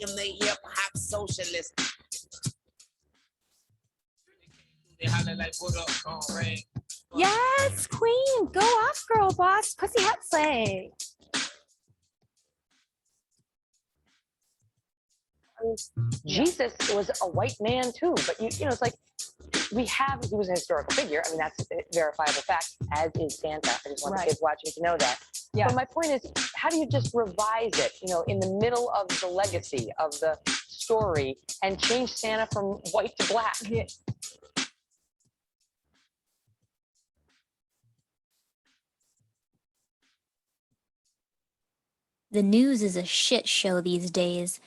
am the hip hop socialist. Yes, queen, go off, girl boss. Pussy hot slay. Jesus was a white man too, but you know, it's like he was a historical figure. I mean, that's a verifiable fact, as is Santa. I just want the kids watching to know that. Yeah. But my point is, how do you just revise it, you know, in the middle of the legacy of the story and change Santa from white to black? Yeah. The news is a shit show these days,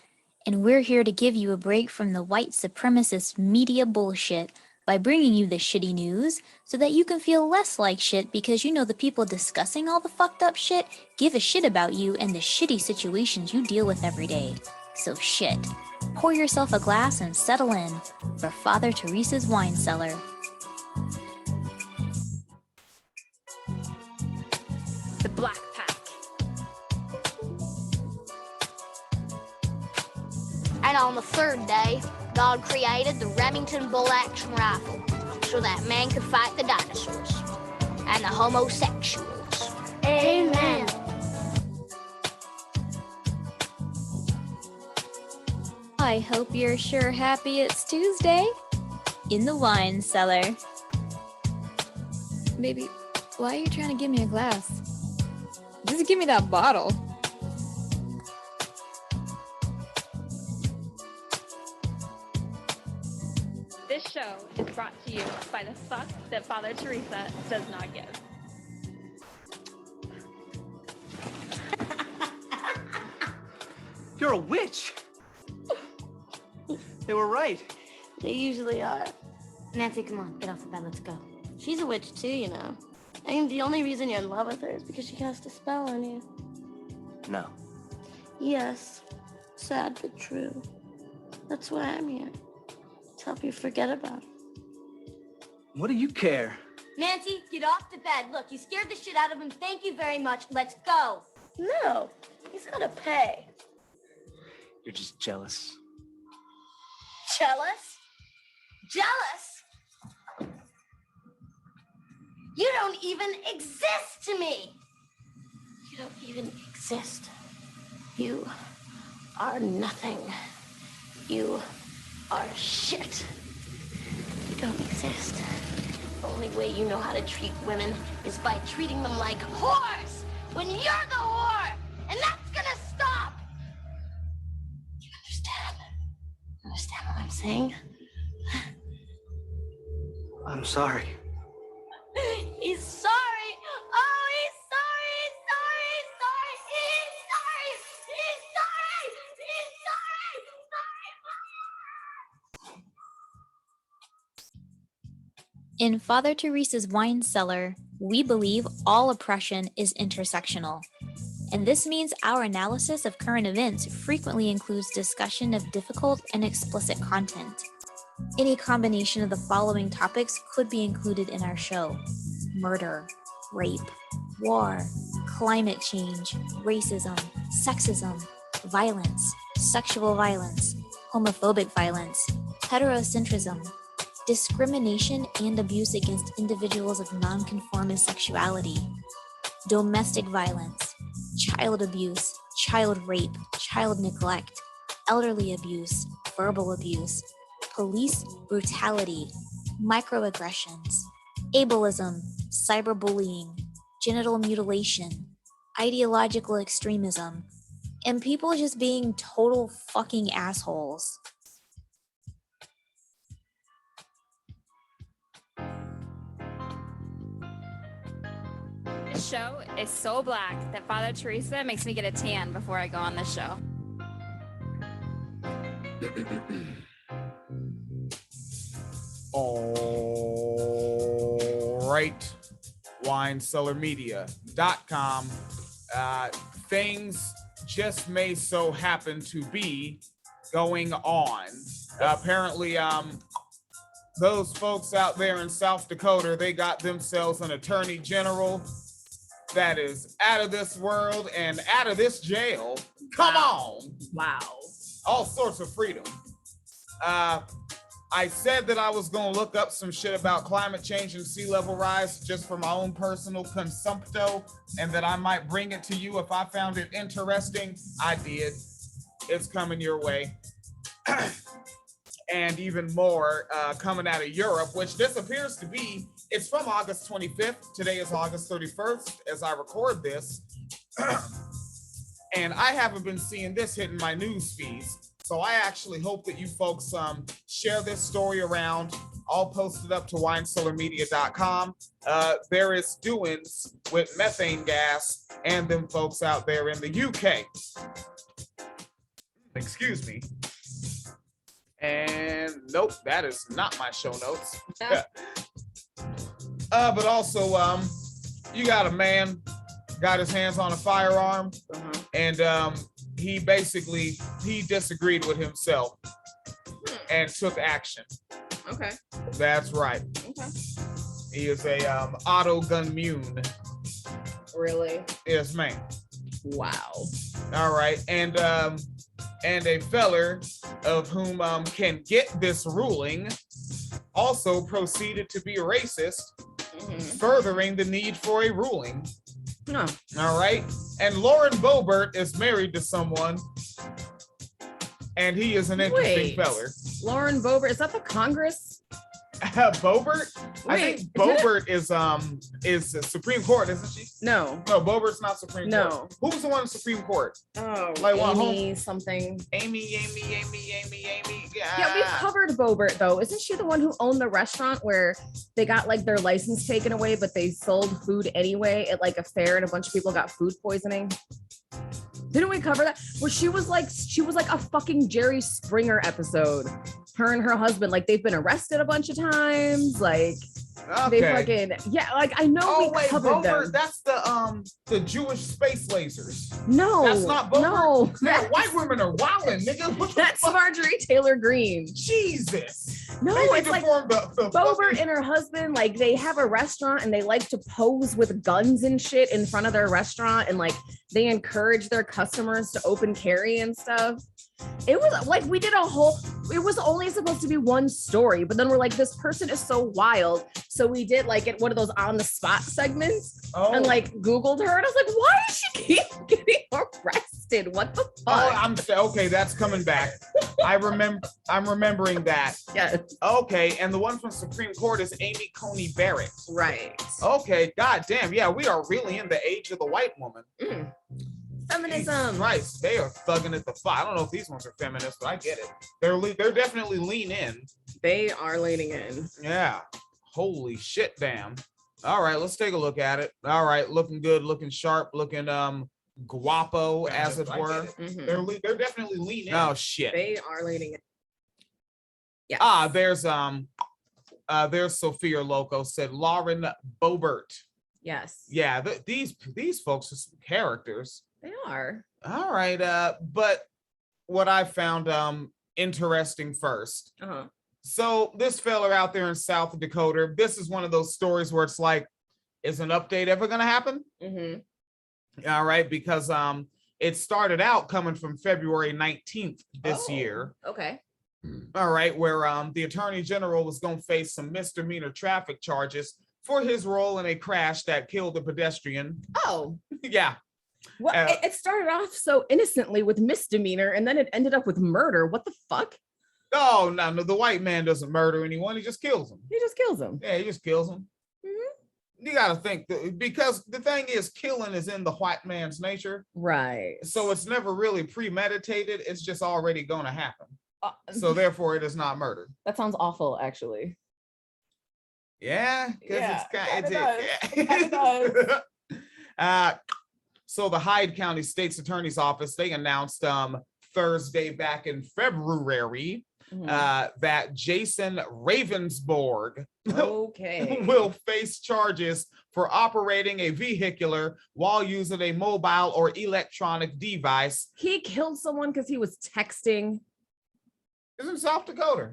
and we're here to give you a break from the white supremacist media bullshit by bringing you the shitty news so that you can feel less like shit because you know the people discussing all the fucked up shit give a shit about you and the shitty situations you deal with every day. So shit. Pour yourself a glass and settle in for Father Teresa's wine cellar. The Black Pack. And on the third day, God created the Remington bolt-action rifle so that man could fight the dinosaurs and the homosexuals. Amen. I hope you're sure happy it's Tuesday in the wine cellar. Baby, why are you trying to give me a glass? Just give me that bottle. This show is brought to you by the fuck that Father Teresa does not give. You're a witch. They were right. They usually are. Nancy, come on, get off the bed, let's go. She's a witch too, you know. I mean, the only reason you're in love with her is because she cast a spell on you. No. Yes, sad but true. That's why I'm here. To help you forget about it. What do you care? Nancy, get off the bed. Look, you scared the shit out of him. Thank you very much. Let's go. No, he's gotta pay. You're just jealous. Jealous? Jealous? You don't even exist to me. You don't even exist. You are nothing. You are shit. You don't exist. The only way you know how to treat women is by treating them like whores when you're the whore. And that's gonna stop. Do you understand? Understand what I'm saying? I'm sorry. He's sorry. Oh, he's sorry. He's sorry. He's sorry. He's sorry. He's sorry. He's sorry. In Father Teresa's wine cellar, we believe all oppression is intersectional. And this means our analysis of current events frequently includes discussion of difficult and explicit content. Any combination of the following topics could be included in our show: murder, rape, war, climate change, racism, sexism, violence, sexual violence, homophobic violence, heterocentrism, discrimination and abuse against individuals of nonconformist sexuality, domestic violence, child abuse, child rape, child neglect, elderly abuse, verbal abuse, police brutality, microaggressions, ableism, cyberbullying, genital mutilation, ideological extremism, and people just being total fucking assholes. This show is so black that Father Teresa makes me get a tan before I go on this show. All right, winecellarmedia.com. Things just may so happen to be going on. Apparently, those folks out there in South Dakota, they got themselves an attorney general that is out of this world and out of this jail. Come on. Wow. all sorts of freedom. I said that I was going to look up some shit about climate change and sea level rise just for my own personal consumpto, and that I might bring it to you if I found it interesting. I did. It's coming your way. And even more coming out of Europe, which this appears to be, it's from August 25th. Today is August 31st as I record this. And I haven't been seeing this hitting my news feeds. So I actually hope that you folks share this story around. I'll post it up to winecellarmedia.com. There is doings with methane gas and them folks out there in the UK. Excuse me. And nope, that is not my show notes. But also, you got a man got his hands on a firearm, and he disagreed with himself and took action. Okay. That's right. Okay. He is a auto gun mune. Really? Yes, ma'am. Wow. All right, and a feller of whom can get this ruling also proceeded to be a racist, furthering the need for a ruling. No. All right. And Lauren Boebert is married to someone, and he is an interesting feller. Lauren Boebert, is that the Congress? Boebert? I Wait, think Boebert is Supreme Court, isn't she? No. No, Boebert's not Supreme Court. No. Who's the one in Supreme Court? Oh, like Amy something. Amy. Yeah, we've covered Boebert though. Isn't she the one who owned the restaurant where they got like their license taken away, but they sold food anyway at like a fair, and a bunch of people got food poisoning? Didn't we cover that? Where she was like a fucking Jerry Springer episode. Her and her husband, like they've been arrested a bunch of times. Like they fucking like I know we covered them. That's the Jewish space lasers. No, that's not Boebert. No, man, white women are wilding, nigga. That's Marjorie Taylor Greene. Jesus. No, it's like Boebert and her husband, like they have a restaurant and they like to pose with guns and shit in front of their restaurant, and like they encourage their customers to open carry and stuff. It was like we did it was only supposed to be one story, but then we're like, this person is so wild, so we did like one of those on the spot segments and like Googled her, and I was like, why does she keep getting arrested? What the fuck? Okay, that's coming back. I'm remembering that. Yes. Okay, and the one from Supreme Court is Amy Coney Barrett. Right. Okay, goddamn, yeah, we are really in the age of the white woman. Feminism. Christ, they are thugging at the fight. I don't know if these ones are feminists, but I get it. They're definitely lean in. They are leaning in. Yeah. Holy shit, damn. All right, let's take a look at it. All right, looking good, looking sharp, looking guapo, as it were. They're definitely lean in. Oh shit. They are leaning in. Yeah. There's Sophia Loco said Lauren Boebert. Yes. Yeah, these folks are some characters. They are. All right. But what I found interesting first. So this fella out there in South Dakota, this is one of those stories where it's like, is an update ever gonna happen? All right, because it started out coming from February 19th this year. Okay. All right, where the Attorney General was gonna face some misdemeanor traffic charges for his role in a crash that killed a pedestrian. Oh. Yeah. Well, it started off so innocently with misdemeanor, and then it ended up with murder. What the fuck? Oh, no, the white man doesn't murder anyone. He just kills them. He just kills them. Yeah, he just kills them. You got to think, because the thing is, killing is in the white man's nature. Right. So it's never really premeditated. It's just already going to happen. So therefore, it is not murder. That sounds awful, actually. Yeah, because it does. So the Hyde County State's Attorney's Office, they announced Thursday back in February that Jason Ravensborg will face charges for operating a vehicular while using a mobile or electronic device. He killed someone because he was texting. It's in South Dakota.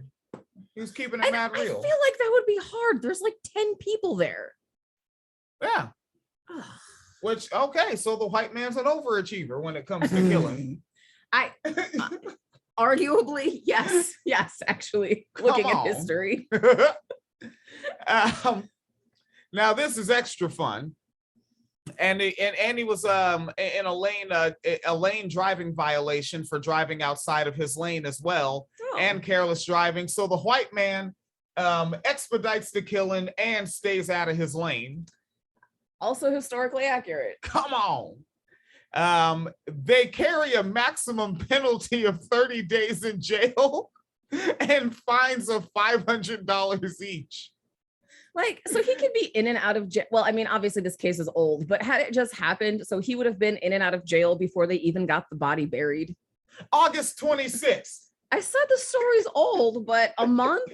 He was keeping it mad real. I feel like that would be hard. There's like 10 people there. Yeah. Okay, so the white man's an overachiever when it comes to killing. Arguably, yes. Yes, actually, looking at history. Now this is extra fun. And he was in a lane driving violation for driving outside of his lane as well, and careless driving. So the white man expedites the killing and stays out of his lane. Also historically accurate. Come on. They carry a maximum penalty of 30 days in jail and fines of $500 each. Like, so he could be in and out of jail. Well, I mean, obviously this case is old, but had it just happened, so he would have been in and out of jail before they even got the body buried. August 26th. I said the story's old, but a month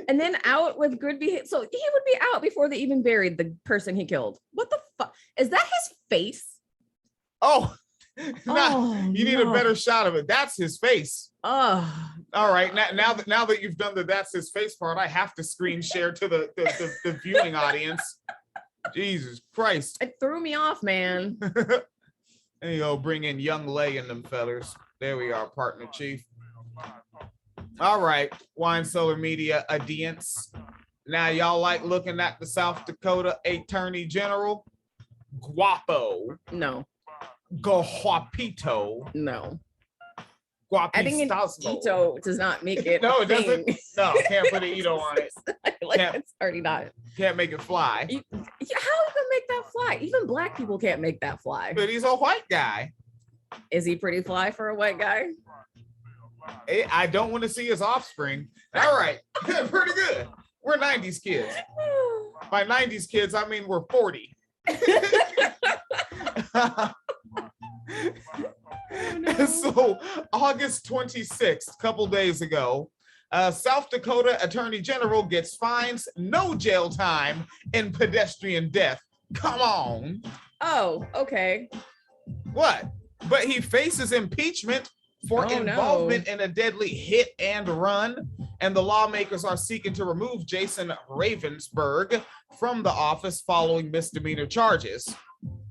and then out with good behavior. So he would be out before they even buried the person he killed. What the fuck? Is that his face? Oh, you need a better shot of it. That's his face. Oh, all right. Now that you've done the that's his face part, I have to screen share to the viewing audience. Jesus Christ. It threw me off, man. There you go. Bring in young Lay and them fellers. There we are, partner chief. All right, Wine Cellar Media audience. Now y'all like looking at the South Dakota Attorney General? Guapo. No. Guapito. No. I think Ito does not make it. No, it doesn't. No, can't put an Ito on it. It's already not. Can't make it fly. How are you gonna make that fly? Even black people can't make that fly. But he's a white guy. Is he pretty fly for a white guy? I don't want to see his offspring. All right, pretty good. We're 90s kids. By 90s kids, I mean we're 40. So August 26th, couple days ago, South Dakota Attorney General gets fines, no jail time, and pedestrian death. Come on. Oh, okay. What? But he faces impeachment for involvement in a deadly hit and run, and the lawmakers are seeking to remove Jason Ravensborg from the office following misdemeanor charges.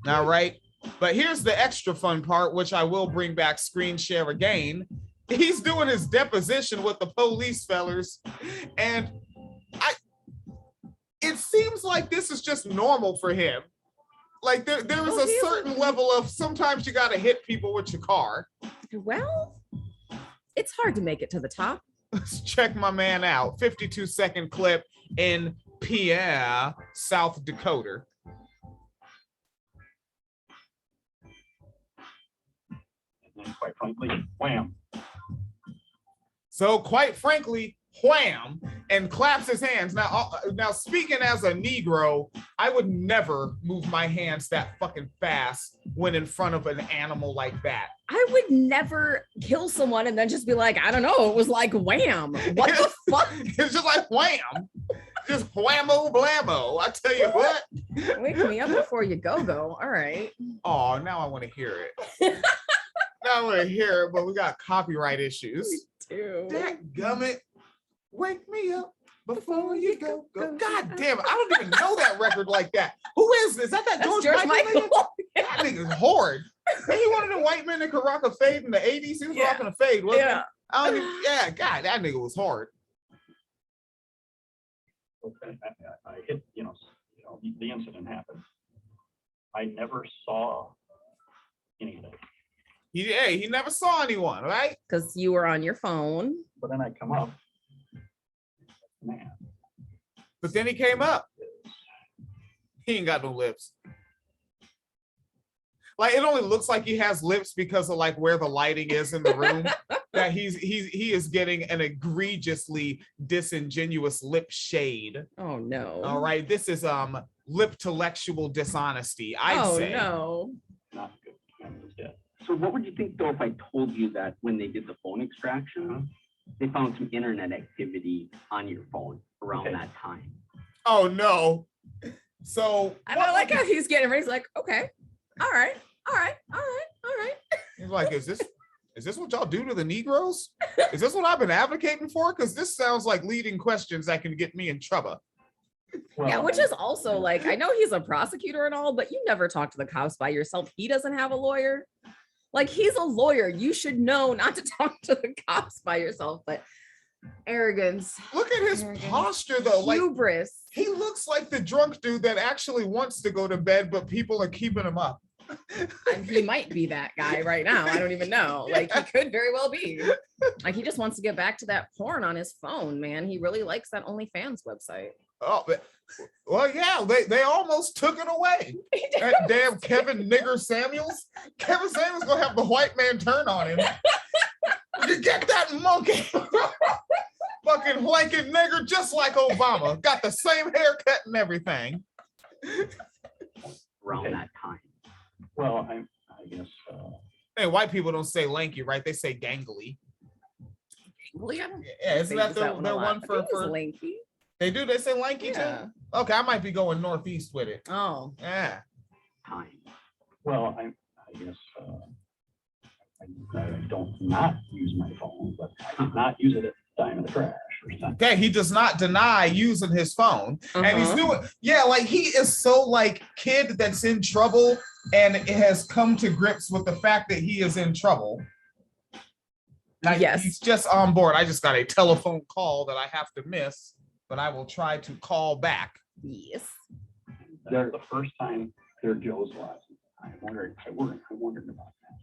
All right. But here's the extra fun part, which I will bring back screen share again. He's doing his deposition with the police fellers, and it seems like this is just normal for him. Like there is a certain level of sometimes you got to hit people with your car. Well, it's hard to make it to the top. Let's check my man out. 52-second clip in Pierre, South Dakota. And quite frankly, wham. So quite frankly, wham, and claps his hands. Now speaking as a Negro, I would never move my hands that fucking fast when in front of an animal like that. I would never kill someone and then just be like, I don't know, it was like wham. What the fuck? It's just like wham. Just whammo blammo. I tell you what. Wake me up before you go. All right. Oh, now I want to hear it. Now I want to hear it, but we got copyright issues. Me too. Dadgummit. Wake me up before you go. God damn it. I don't even know that record like that. Who is this? Is that George Michael? That nigga's horrid. Hey, he one of the white men that could rock a fade in the 80s. He was rocking a fade, wasn't he? God, that nigga was hard. Okay, I hit, the incident happened. I never saw anything. He never saw anyone, right? Because you were on your phone. But then I come up, man. But then he came up. He ain't got no lips. Like it only looks like he has lips because of like where the lighting is in the room. That he is getting an egregiously disingenuous lip shade. Oh no. All right. This is lip-intellectual dishonesty. I say. Oh no. Not good. So what would you think though if I told you that when they did the phone extraction, they found some internet activity on your phone around that time? Oh no. So I don't like how he's getting ready. He's like, okay, all right. He's like, is this what y'all do to the Negroes? Is this what I've been advocating for? Because this sounds like leading questions that can get me in trouble. Well, yeah, which is also like, I know he's a prosecutor and all, but you never talk to the cops by yourself. He doesn't have a lawyer. Like, he's a lawyer. You should know not to talk to the cops by yourself, but arrogance. Look at his posture though. Hubris. Like, he looks like the drunk dude that actually wants to go to bed, but people are keeping him up. And he might be that guy right now. I don't even know. Like, he could very well be. Like, he just wants to get back to that porn on his phone, man. He really likes that OnlyFans website. Oh, well, yeah, they almost took it away. That damn Kevin Nigger Samuels. Kevin Samuels gonna have the white man turn on him. You get that monkey. Fucking blanket nigger, just like Obama. Got the same haircut and everything. Around that time. Well, I guess. Hey, white people don't say lanky, right? They say gangly. Yeah, isn't that their one for lanky? They do. They say lanky too. Okay, I might be going northeast with it. Oh, yeah. Time. Well, I guess I don't not use my phone, but I did not use it at the time of the crash or something. Okay, he does not deny using his phone, and he's doing. Yeah, like he is so like kid that's in trouble, and it has come to grips with the fact that he is in trouble. Like, yes, he's just on board. I just got a telephone call that I have to miss, but I will try to call back. Yes. They're the first time they're Joe's last. I wondered about that.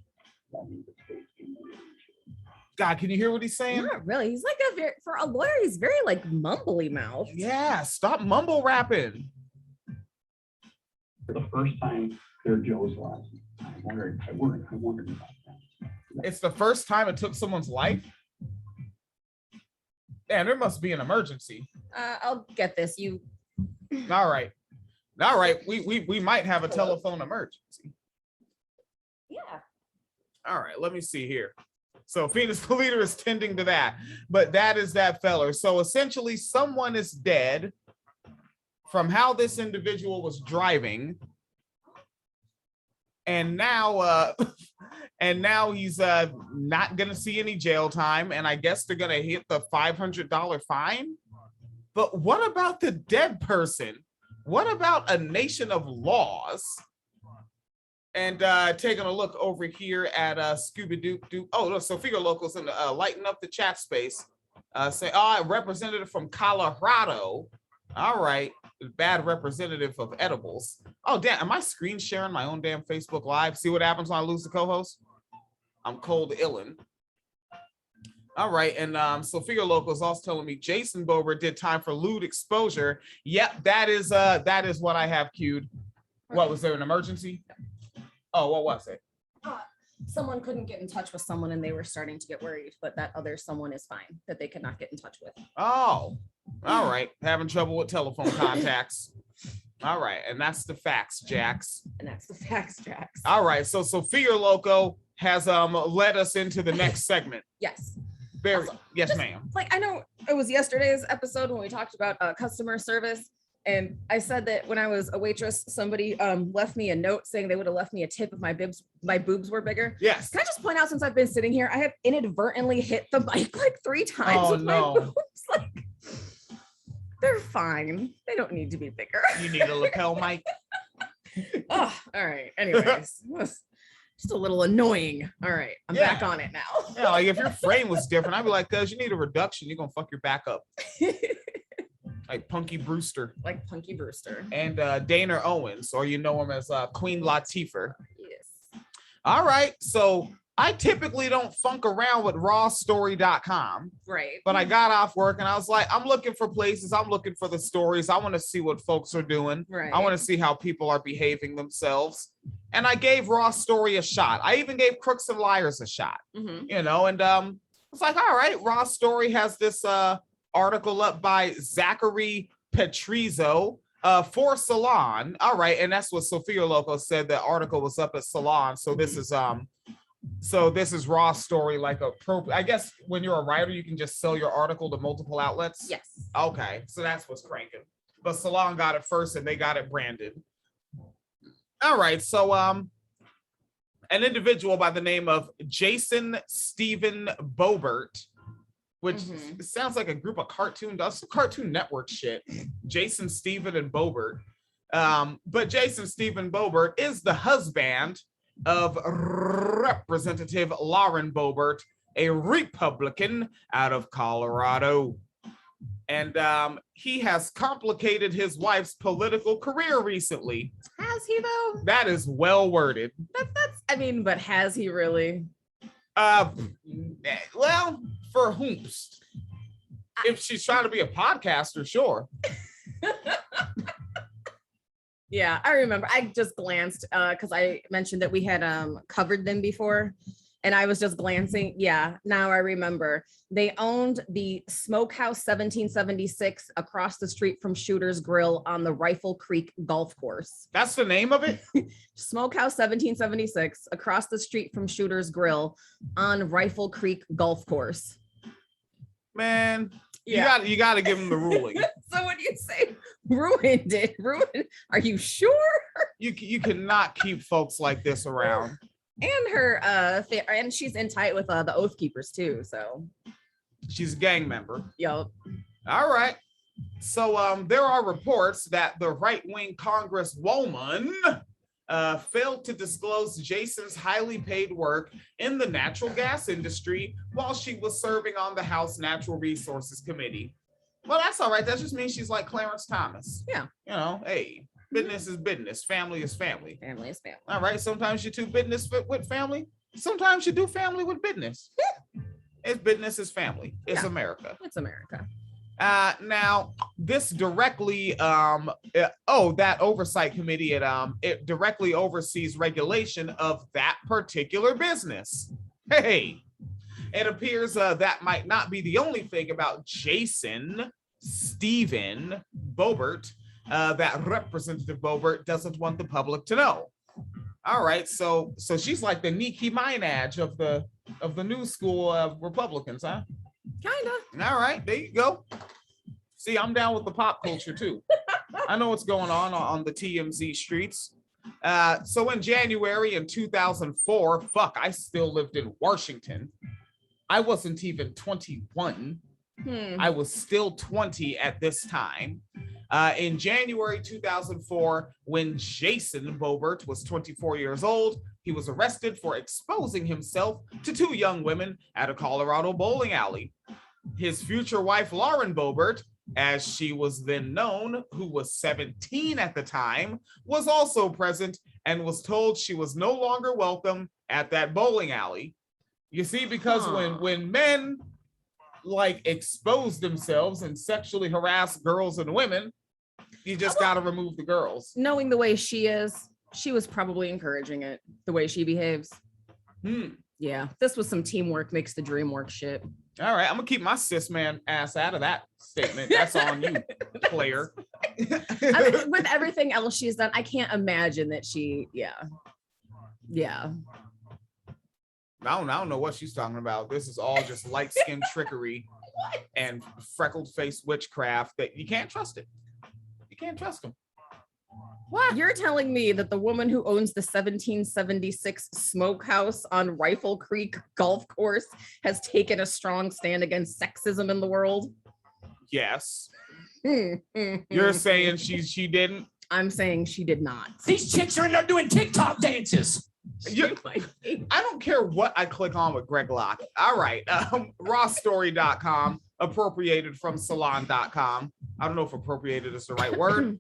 God, can you hear what he's saying? Not really. He's like for a lawyer, he's very like mumbly mouth. Yeah, stop mumble rapping. For the first time they're Joe's last. I wondered about that. It's the first time it took someone's life. Damn, there must be an emergency. I'll get this. You. All right. We might have a telephone emergency. Yeah. All right. Let me see here. So Phoenix Leader is tending to that, but that is that feller. So essentially, someone is dead from how this individual was driving, and now he's not gonna see any jail time, and I guess they're gonna hit the $500 fine. But what about the dead person? What about a nation of laws? And taking a look over here at Scooby Doo. Oh, no, Sophia Locals and lighten up the chat space. Say, a representative from Colorado. All right, bad representative of edibles. Oh, damn, am I screen sharing my own damn Facebook Live? See what happens when I lose the co-host? I'm cold illin'. All right, and Sophia Locals also telling me Jason Bober did time for lewd exposure. Yep, that is what I have queued. What, was there an emergency? Oh, what was it? Someone couldn't get in touch with someone and they were starting to get worried, but that other someone is fine that they could not get in touch with. Oh, all right. Having trouble with telephone contacts. All right. And that's the facts, Jax. And that's the facts, Jax. All right. So Sophia Loco has led us into the next segment. Yes. Very. Also, yes, ma'am. Like, I know it was yesterday's episode when we talked about customer service. And I said that when I was a waitress, somebody left me a note saying they would have left me a tip if my boobs were bigger. Yes. Can I just point out, since I've been sitting here, I have inadvertently hit the mic like 3 times with my boobs. Like, they're fine. They don't need to be bigger. You need a lapel mic. Oh, all right. Anyways, just a little annoying. All right, I'm back on it now. Yeah, like if your frame was different, I'd be like, cuz you need a reduction. You're gonna fuck your back up. Like Punky Brewster. Like Punky Brewster. And Dana Owens, or you know him as Queen Latifah. Yes. All right. So I typically don't funk around with rawstory.com. Right. But I got off work and I was like, I'm looking for places. I'm looking for the stories. I want to see what folks are doing. Right. I want to see how people are behaving themselves. And I gave Raw Story a shot. I even gave Crooks and Liars a shot. Mm-hmm. You know, and I was like, all right, Raw Story has this article up by Zachary Petrizzo for Salon. All right, and that's what Sophia Loco said. The article was up at Salon. So this is Raw Story, like I guess when you're a writer, you can just sell your article to multiple outlets. Yes. Okay, so that's what's cranking. But Salon got it first, and they got it branded. All right, so an individual by the name of Jason Stephen Bobert, which sounds like a group of cartoon, does some Cartoon Network shit. Jason Stephen and Bobert. But Jason Stephen Bobert is the husband of Representative Lauren Boebert, a Republican out of Colorado. And he has complicated his wife's political career recently. Has he though? That is well worded. But has he really? Well, for whomst? If she's trying to be a podcaster, sure. Yeah, I remember. I just glanced because I mentioned that we had covered them before. And I was just glancing. Yeah, now I remember. They owned the Smokehouse 1776 across the street from Shooter's Grill on the Rifle Creek Golf Course. That's the name of it? Smokehouse 1776 across the street from Shooter's Grill on Rifle Creek Golf Course. Man, yeah. you got to give him the ruling. So when you say ruined it, are you sure? You cannot keep folks like this around. And her and she's in tight with the Oath Keepers too, so she's a gang member. Yep. All right. So there are reports that the right-wing Congresswoman failed to disclose Jason's highly paid work in the natural gas industry while she was serving on the House Natural Resources Committee. Well, that's all right. That just means she's like Clarence Thomas. Yeah. You know, hey, business is business. Family is family. Family is family. All right. Sometimes you do business with family. Sometimes you do family with business. It's business is family. It's America. It's America. Now this directly that oversight committee it directly oversees regulation of that particular business. Hey, it appears that might not be the only thing about Jason Stephen Boebert that Representative Boebert doesn't want the public to know. All right, so she's like the Nicki Minaj of the new school of Republicans, huh? Kinda. All right, there you go. See, I'm down with the pop culture too. I know what's going on the TMZ streets. So in January in 2004, I still lived in Washington. I wasn't even 21. I was still 20 at this time. In January 2004, when Jason Boebert was 24 years old, he was arrested for exposing himself to two young women at a Colorado bowling alley. His future wife, Lauren Boebert, as she was then known, who was 17 at the time, was also present and was told she was no longer welcome at that bowling alley. You see, because when men like expose themselves and sexually harass girls and women, you just got to remove the girls. Knowing the way she is, she was probably encouraging it, the way she behaves. Yeah, this was some teamwork makes the dream work shit. All right, I'm gonna keep my cis man ass out of that statement. That's on you, player. I mean, with everything else she's done, I can't imagine that she, yeah. I don't know what she's talking about. This is all just light skin trickery and freckled face witchcraft that you can't trust it. You can't trust them. What? You're telling me that the woman who owns the 1776 Smokehouse on Rifle Creek Golf Course has taken a strong stand against sexism in the world? Yes. You're saying she didn't? I'm saying she did not. These chicks are in there doing TikTok dances. I don't care what I click on with Greg Locke. All right. Rawstory.com, appropriated from salon.com. I don't know if appropriated is the right word.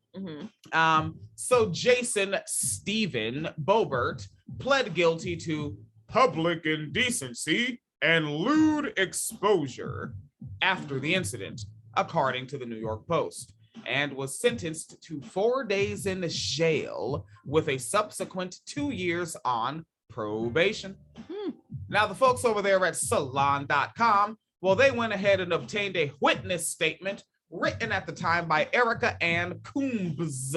So Jason Stephen Boebert pled guilty to public indecency and lewd exposure after the incident, according to the New York Post, and was sentenced to 4 days in jail with a subsequent 2 years on probation. Now, the folks over there at salon.com, well, they went ahead and obtained a witness statement written at the time by Erica Ann Coombs.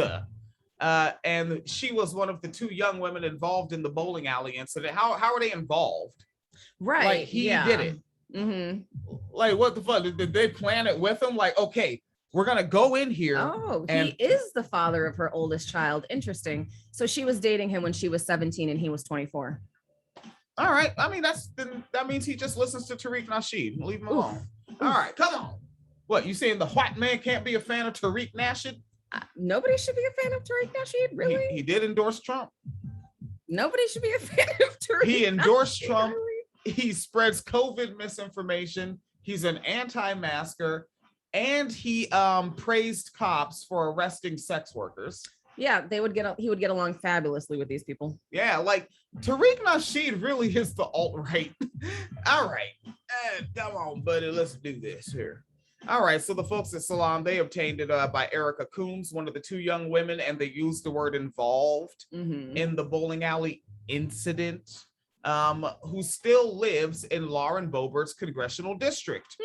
And she was one of the two young women involved in the bowling alley incident. How are they involved? Right. Like he did it. Like, what the fuck? Did they plan it with him? Like, okay, we're going to go in here. Oh, he is the father of her oldest child. Interesting. So she was dating him when she was 17 and he was 24. All right. I mean, that means he just listens to Tariq Nasheed. Leave him alone. All right. Come on. What, you saying the white man can't be a fan of Tariq Nasheed? Nobody should be a fan of Tariq Nasheed, really? He did endorse Trump. Nobody should be a fan of Turitto. He endorsed Trump. He spreads COVID misinformation. He's an anti-masker, and he praised cops for arresting sex workers. Yeah, he would get along fabulously with these people. Yeah, like Tariq Nasheed really is the alt-right. All right, come on, buddy, let's do this here. All right, so the folks at Salam, they obtained it by Erica Coombs, one of the two young women, and they used the word involved in the bowling alley incident, who still lives in Lauren Boebert's congressional district.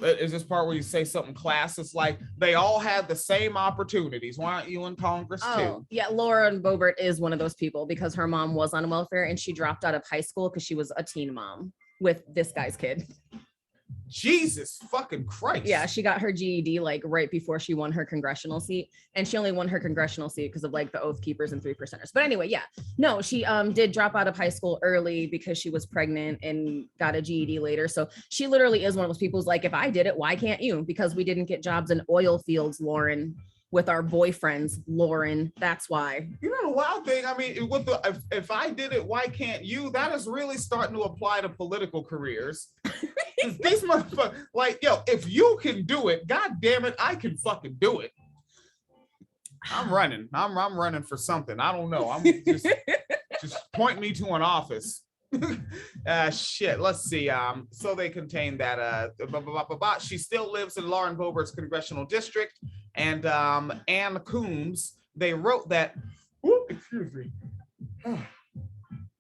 Is this part where you say something classist like they all had the same opportunities? Why aren't you in Congress too? Yeah, Lauren Boebert is one of those people because her mom was on welfare and she dropped out of high school because she was a teen mom with this guy's kid. Jesus fucking Christ. Yeah, she got her GED like right before she won her congressional seat, and she only won her congressional seat because of like the Oath Keepers and 3%ers. But anyway, yeah, no, she did drop out of high school early because she was pregnant and got a GED later. So she literally is one of those people who's like, if I did it, why can't you? Because we didn't get jobs in oil fields, Lauren, with our boyfriends, Lauren. That's why. You know the wild thing, I mean, with the if I did it, why can't you? That is really starting to apply to political careers. These motherfuckers, like, yo, if you can do it, god damn it, I can fucking do it. I'm running. I'm running for something. I don't know. I'm just point me to an office. Shit. Let's see. So they contain that. She still lives in Lauren Boebert's congressional district, and Ann Coombs. They wrote that. Excuse me.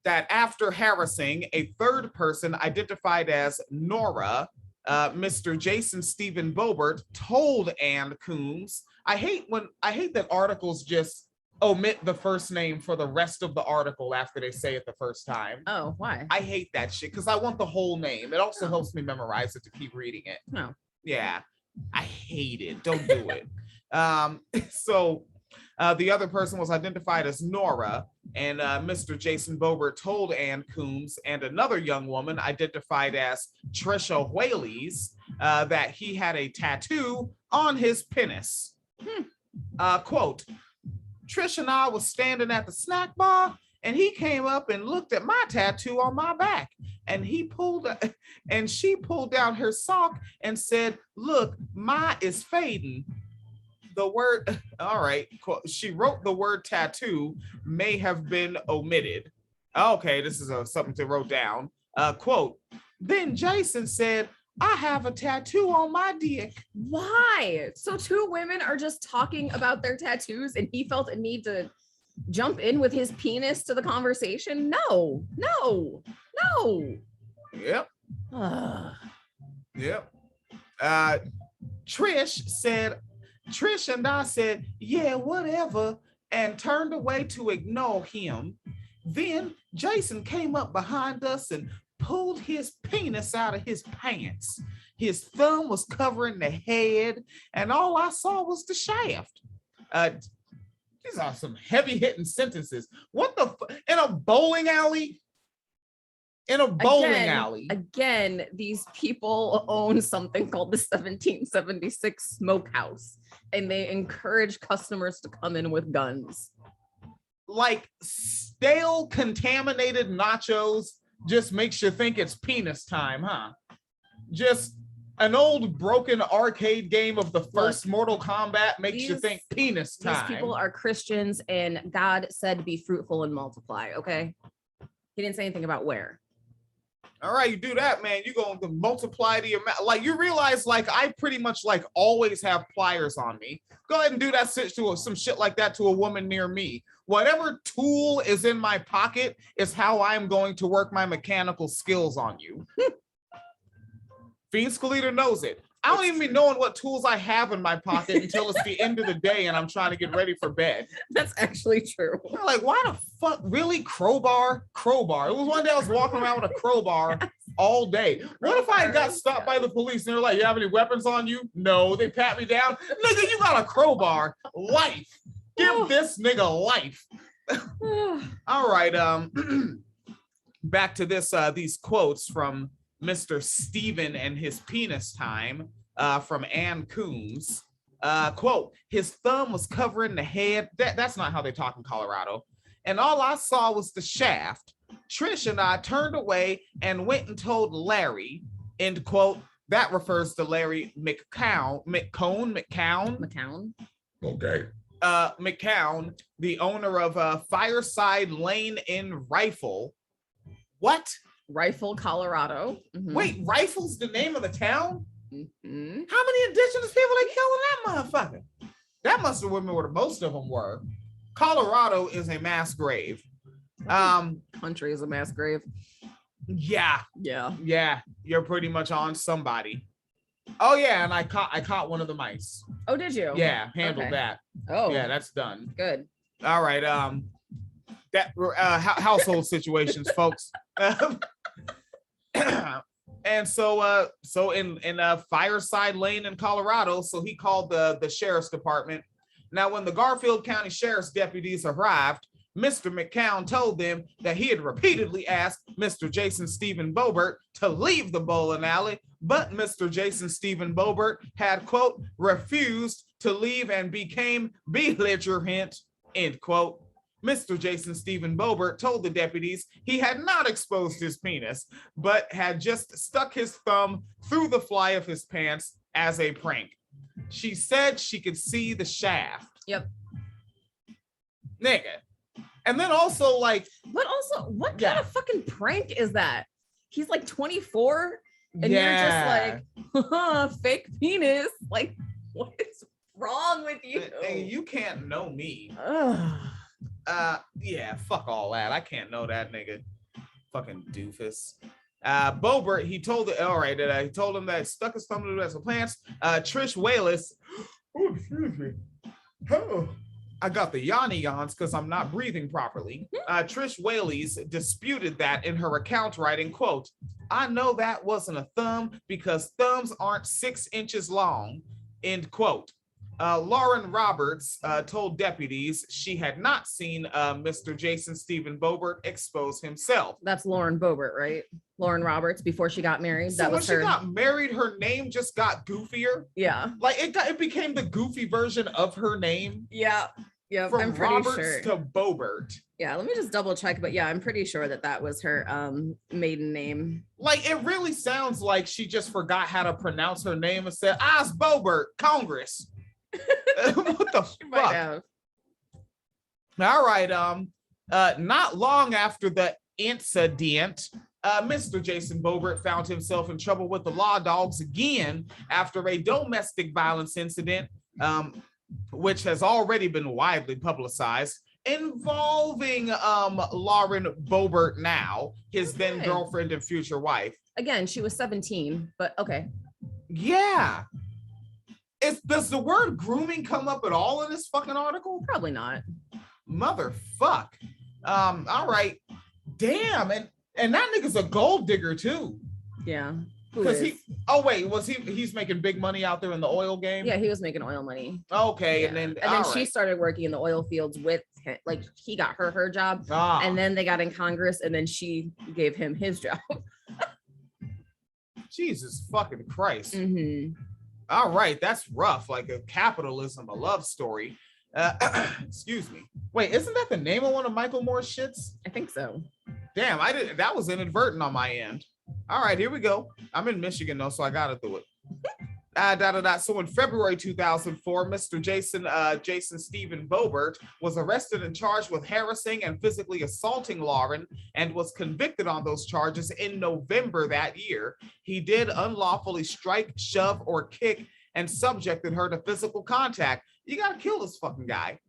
That after harassing a third person identified as Nora, Mr. Jason Stephen Boebert told Ann Coombs. I hate that articles just omit the first name for the rest of the article after they say it the first time. Oh, why? I hate that shit because I want the whole name. It also helps me memorize it to keep reading it. No. Yeah, I hate it. Don't do it. The other person was identified as Nora, and Mr. Jason Boebert told Ann Coombs and another young woman identified as Trisha Whaley's that he had a tattoo on his penis. Quote, Trish and I was standing at the snack bar, and he came up and looked at my tattoo on my back, and she pulled down her sock and said, look, my is fading. The word, all right, she wrote the word tattoo may have been omitted. Okay, this is something to wrote down. Quote, then Jason said, I have a tattoo on my dick. Why? So two women are just talking about their tattoos and he felt a need to jump in with his penis to the conversation? No. Yep. Yep. Trish and I said, yeah, whatever, and turned away to ignore him. Then Jason came up behind us and pulled his penis out of his pants. His thumb was covering the head, and all I saw was the shaft. These are some heavy-hitting sentences. What the in a bowling alley? In a bowling alley. Again, these people own something called the 1776 Smokehouse, and they encourage customers to come in with guns. Like stale, contaminated nachos just makes you think it's penis time, huh? Just an old broken arcade game of the first Mortal Kombat makes you think penis time. These people are Christians, and God said, be fruitful and multiply, okay? He didn't say anything about where. All right, you do that, man. You're going to multiply the amount. Like, you realize, like, I pretty much, like, always have pliers on me. Go ahead and do that to some shit like that to a woman near me. Whatever tool is in my pocket is how I'm going to work my mechanical skills on you. Fiend Scalita knows it. I don't even be knowing what tools I have in my pocket until it's the end of the day and I'm trying to get ready for bed. That's actually true. You're like, why the fuck? Really? Crowbar? It was one day I was walking around with a crowbar all day. What if I got stopped by the police and they're like, you have any weapons on you? No. They pat me down. Nigga, you got a crowbar. Life. Give this nigga life. All right. Back to this. These quotes from Mr. Steven and his penis time from Ann Coombs. Quote, his thumb was covering the head. That's not how they talk in Colorado. And all I saw was the shaft. Trish and I turned away and went and told Larry, end quote. That refers to Larry McCown. Okay. McCown, the owner of Fireside Lane in Rifle. What? Rifle, Colorado. Mm-hmm. Wait, Rifle's the name of the town? Mm-hmm. How many indigenous people they killing that motherfucker? That must have been where most of them were. Colorado is a mass grave. Country is a mass grave. Yeah. You're pretty much on somebody. Oh yeah, and I caught one of the mice. Oh, did you? Yeah, handled that. Oh yeah, that's done. Good. All right. That household situations, folks. And so in Fireside Lane in Colorado, so he called the sheriff's department. Now, when the Garfield County Sheriff's deputies arrived, Mr. McCown told them that he had repeatedly asked Mr. Jason Stephen Boebert to leave the bowling alley, but Mr. Jason Stephen Boebert had, quote, refused to leave and became belligerent, end quote. Mr. Jason Stephen Boebert told the deputies he had not exposed his penis, but had just stuck his thumb through the fly of his pants as a prank. She said she could see the shaft. Yep. Nigga. And then also like, but also what kind of fucking prank is that? He's like 24 and you're just like, fake penis. Like, what is wrong with you? And you can't know me. Yeah, fuck all that. I can't know that nigga. Fucking doofus. Boebert, he told he told him that he stuck his thumb into the plants. Trish Wallace. Oh, excuse me. Oh, I got the yawns because I'm not breathing properly. Trish Whaley's disputed that in her account, writing, quote, I know that wasn't a thumb because thumbs aren't 6 inches long, end quote. Lauren Roberts told deputies she had not seen Mr. Jason Stephen Boebert expose himself. That's Lauren Boebert, right? Lauren Roberts before she got married. So when she got married, her name just got goofier. Yeah. Like it became the goofy version of her name. Yeah. Yeah. From I'm pretty Roberts sure. to Boebert. Yeah, let me just double check, but yeah, I'm pretty sure that was her maiden name. Like it really sounds like she just forgot how to pronounce her name and said, "Oz Boebert, Congress." What the fuck? All right. Not long after the incident, Mr. Jason Boebert found himself in trouble with the law dogs again after a domestic violence incident, which has already been widely publicized, involving Lauren Boebert now, his then girlfriend and future wife. Again, she was 17, but okay. Yeah. Does the word grooming come up at all in this fucking article? Probably not. Motherfuck. All right. Damn. And that nigga's a gold digger too. Yeah. Because he's making big money out there in the oil game? Yeah, he was making oil money. Okay. Yeah. And then she started working in the oil fields with him. Like he got her job. And then they got in Congress and then she gave him his job. Jesus fucking Christ. Mm-hmm. All right, that's rough. Like a capitalism, a love story. Excuse me. Wait, isn't that the name of one of Michael Moore's shits? I think so. Damn, that was inadvertent on my end. All right, here we go. I'm in Michigan though, so I gotta do it. So in February 2004, Mr. Jason Stephen Boebert was arrested and charged with harassing and physically assaulting Lauren and was convicted on those charges in November that year. He did unlawfully strike, shove, or kick and subjected her to physical contact. You gotta kill this fucking guy.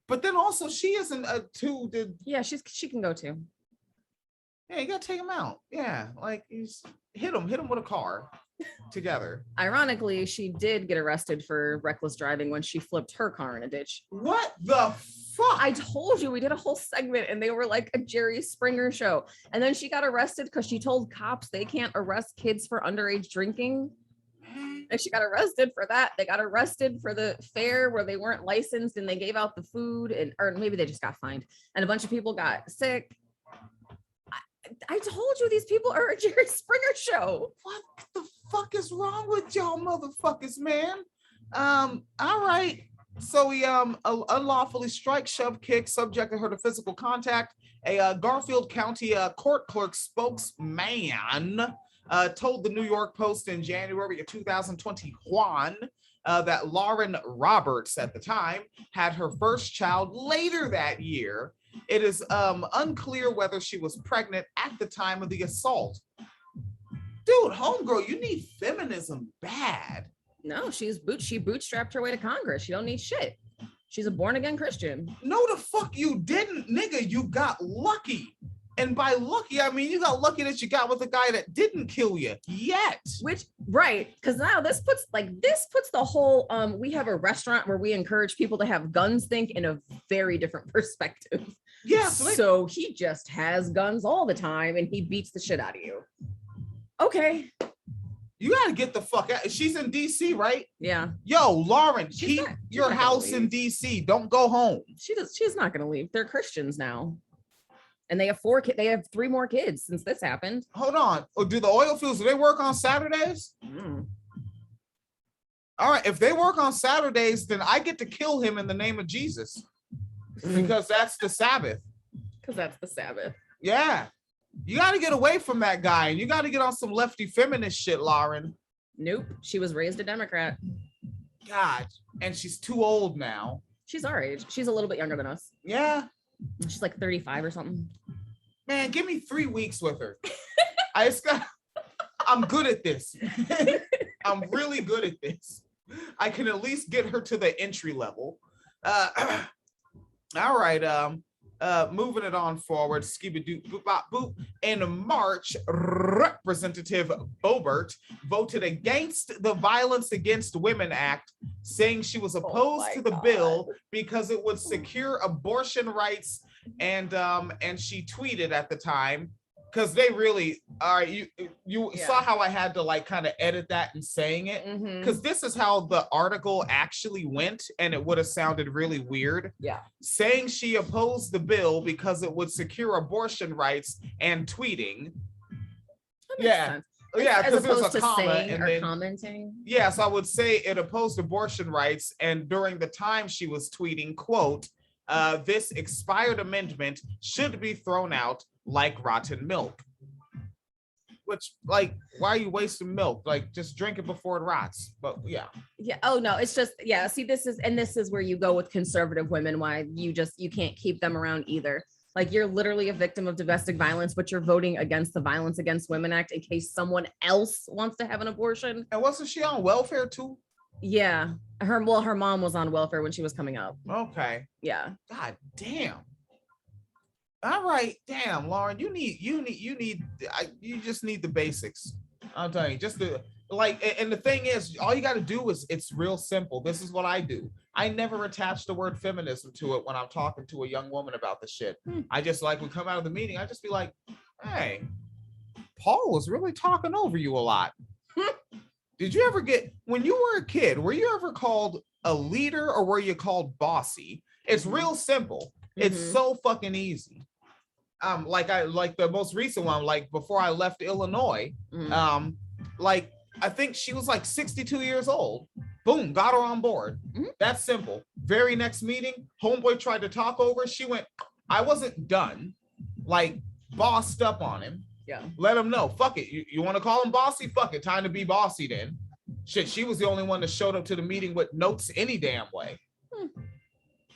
But then also she isn't a two. Yeah, she can go too. Yeah, you gotta take him out. Yeah, like hit him with a car. Together. Ironically, she did get arrested for reckless driving when she flipped her car in a ditch. What the fuck? I told you, we did a whole segment and they were like a Jerry Springer show. And then she got arrested because she told cops they can't arrest kids for underage drinking. And she got arrested for that. They got arrested for the fair where they weren't licensed and they gave out the food, or maybe they just got fined. And a bunch of people got sick. I told you these people are a Jerry Springer show. What the fuck is wrong with y'all motherfuckers, man? All right. So he unlawfully strike, shove, kick, subjected her to physical contact. A Garfield County court clerk spokesman told the New York Post in January of 2021 that Lauren Roberts at the time had her first child later that year. It is unclear whether she was pregnant at the time of the assault. Dude, homegirl, you need feminism bad. No, she bootstrapped her way to Congress. She don't need shit. She's a born again Christian. No, the fuck you didn't, nigga. You got lucky. And by lucky, I mean you got lucky that you got with a guy that didn't kill you yet. Which, right, because now this puts the whole we have a restaurant where we encourage people to have guns think in a very different perspective. Yeah. So he just has guns all the time and he beats the shit out of you. Okay. You gotta get the fuck out. She's in DC, right? Yeah. Yo, Lauren, keep your house in DC. Don't go home. She's not gonna leave. They're Christians now. And they have 4 kids. They have 3 more kids since this happened. Hold on. Oh, do the oil fields, do they work on Saturdays? All right. If they work on Saturdays, then I get to kill him in the name of Jesus. Because that's the Sabbath. Because that's the Sabbath. Yeah. You got to get away from that guy. And you got to get on some lefty feminist shit, Lauren. Nope. She was raised a Democrat. God. And she's too old now. She's our age. She's a little bit younger than us. Yeah. She's like 35 or something. Man, give me 3 weeks with her. I'm good at this. I'm really good at this. I can at least get her to the entry level. All right. Moving it on forward, skibidi boop bop boop. In March, Representative Boebert voted against the Violence Against Women Act, saying she was opposed to the bill because it would secure abortion rights. And she tweeted at the time, because they really are. You saw how I had to like kind of edit that and saying it, because this is how the article actually went, and it would have sounded really weird. Yeah, saying she opposed the bill because it would secure abortion rights and tweeting. Yeah. Yeah, because there's a comma and then commenting. Yes, I would say it opposed abortion rights, and during the time she was tweeting, quote, this expired amendment should be thrown out like rotten milk. Which, like, why are you wasting milk? Like, just drink it before it rots. But yeah. Yeah. Oh no, it's just, yeah. See, this is where you go with conservative women. Why you can't keep them around either. Like, you're literally a victim of domestic violence, but you're voting against the Violence Against Women Act in case someone else wants to have an abortion. And wasn't she on welfare too? Yeah. Her mom was on welfare when she was coming up. Okay. Yeah. God damn. All right, damn, Lauren, you just need the basics. I'm telling you, just the and the thing is, all you got to do is, it's real simple. This is what I do. I never attach the word feminism to it when I'm talking to a young woman about the shit. I just we come out of the meeting, I just be like, hey, Paul was really talking over you a lot. Did you ever when you were a kid, were you ever called a leader or were you called bossy? It's real simple. It's so fucking easy. Like the most recent one, like before I left Illinois, I think she was like 62 years old. Boom, got her on board. That's simple. Very next meeting, homeboy tried to talk over. She went, I wasn't done. Like, bossed up on him. Yeah. Let him know. Fuck it. You want to call him bossy? Fuck it. Time to be bossy then. Shit, she was the only one that showed up to the meeting with notes any damn way.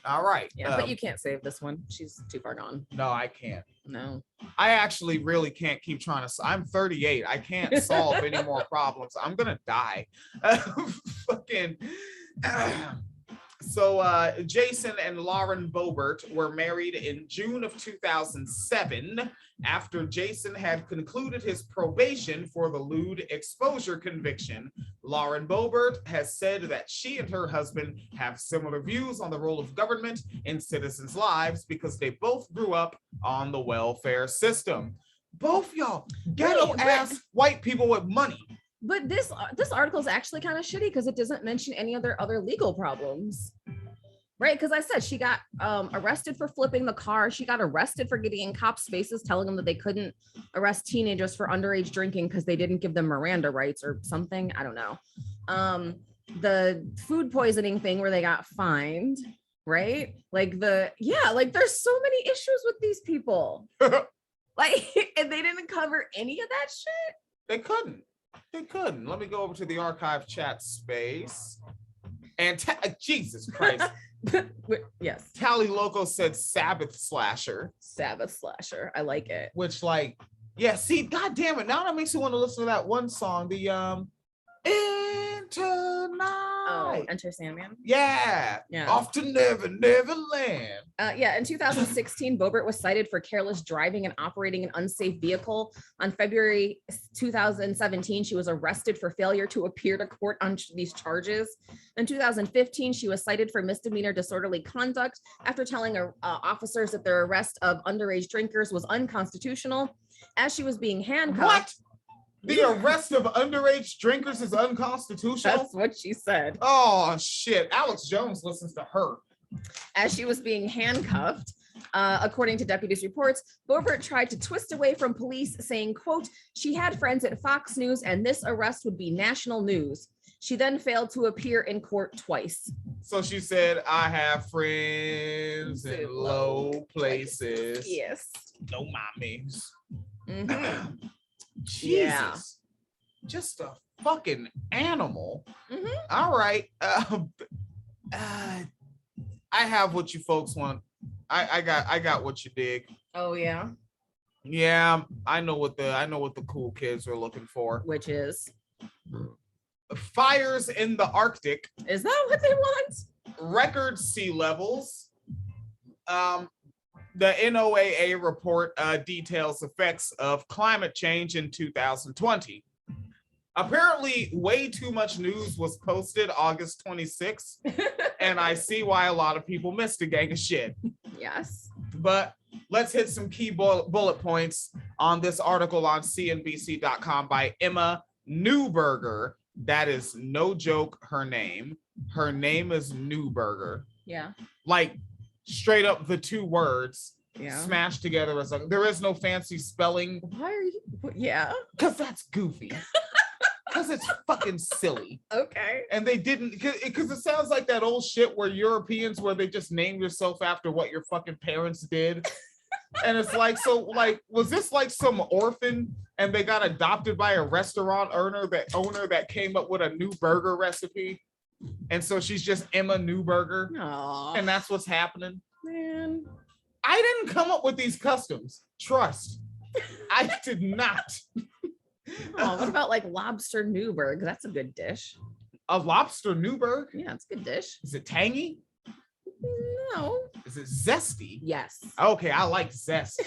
All right. Yeah, but you can't save this one. She's too far gone. No, I can't. No. I actually really can't keep trying to. I'm 38. I can't solve any more problems. I'm going to die. Fucking. So Jason and Lauren Boebert were married in June of 2007 after Jason had concluded his probation for the lewd exposure conviction. Lauren Boebert has said that she and her husband have similar views on the role of government in citizens' lives because they both grew up on the welfare system. Both y'all ghetto ass white people with money. But this article is actually kind of shitty because it doesn't mention any other legal problems, right? Because I said she got arrested for flipping the car. She got arrested for getting in cops' faces, telling them that they couldn't arrest teenagers for underage drinking because they didn't give them Miranda rights or something. I don't know. the food poisoning thing where they got fined, right? Like there's so many issues with these people. Like, and they didn't cover any of that shit. They couldn't. Let me go over to the archive chat space. And Jesus Christ. Yes. Tally Loco said Sabbath Slasher. I like it. Which, like, yeah, see, god damn it. Now that makes me want to listen to that one song, the Enter Night. Enter Sandman. Yeah. Off to Neverland. In 2016, Boebert was cited for careless driving and operating an unsafe vehicle. On February 2017, she was arrested for failure to appear to court on these charges. In 2015, she was cited for misdemeanor disorderly conduct after telling officers that their arrest of underage drinkers was unconstitutional. As she was being handcuffed. What? The arrest of underage drinkers is unconstitutional? That's what she said. Oh, shit. Alex Jones listens to her. As she was being handcuffed, according to deputies' reports, Boebert tried to twist away from police, saying, quote, she had friends at Fox News and this arrest would be national news. She then failed to appear in court twice. So she said, I have friends in low places. Yes. No mommies. Mm-hmm. Jesus. Yeah. Just a fucking animal. Mm-hmm. All right. I have what you folks want. I got what you dig. Oh yeah. Yeah, I know what the cool kids are looking for. Which is fires in the Arctic. Is that what they want? Record sea levels. The NOAA report details effects of climate change in 2020. Apparently, way too much news was posted August 26th, and I see why a lot of people missed a gang of shit. Yes. But let's hit some key bullet points on this article on CNBC.com by Emma Newberger. That is no joke, her name. Her name is Newberger. Yeah. Like, straight up the two words smashed together as there is no fancy spelling. Why are you? Yeah. Because that's goofy. Because it's fucking silly. Okay. And they didn't, because it sounds like that old shit where Europeans, where they just name yourself after what your fucking parents did. And it's like, so like, was this like some orphan and they got adopted by a restaurant owner that came up with a new burger recipe? And so she's just Emma Newberger. Aww. And that's what's happening. Man. I didn't come up with these customs. Trust. I did not. Oh, what about like lobster Newberg? That's a good dish. A lobster Newberg? Yeah, it's a good dish. Is it tangy? No. Is it zesty? Yes. Okay, I like zest.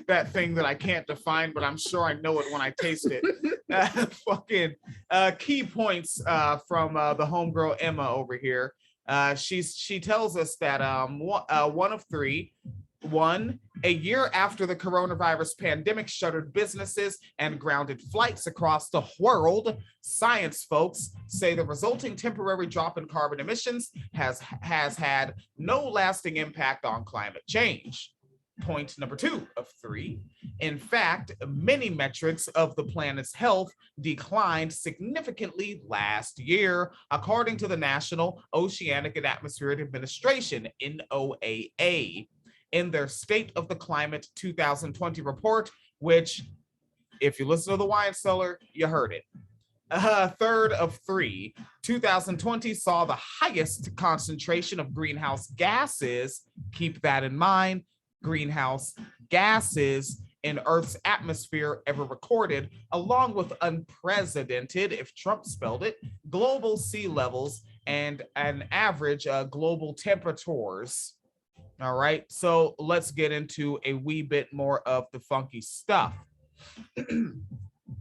That thing that I can't define, but I'm sure I know it when I taste it. Key points from the homegirl Emma over here. She tells us that one of three. One, a year after the coronavirus pandemic shuttered businesses and grounded flights across the world, science folks say the resulting temporary drop in carbon emissions has had no lasting impact on climate change. Point number 2 of 3. In fact, many metrics of the planet's health declined significantly last year, according to the National Oceanic and Atmospheric Administration, NOAA. In their State of the Climate 2020 report, which, if you listen to the wine cellar, you heard it. Third of 3, 2020 saw the highest concentration of greenhouse gases. Keep that in mind. Greenhouse gases in Earth's atmosphere ever recorded, along with unprecedented, if Trump spelled it, global sea levels and an average global temperatures. All right, so let's get into a wee bit more of the funky stuff.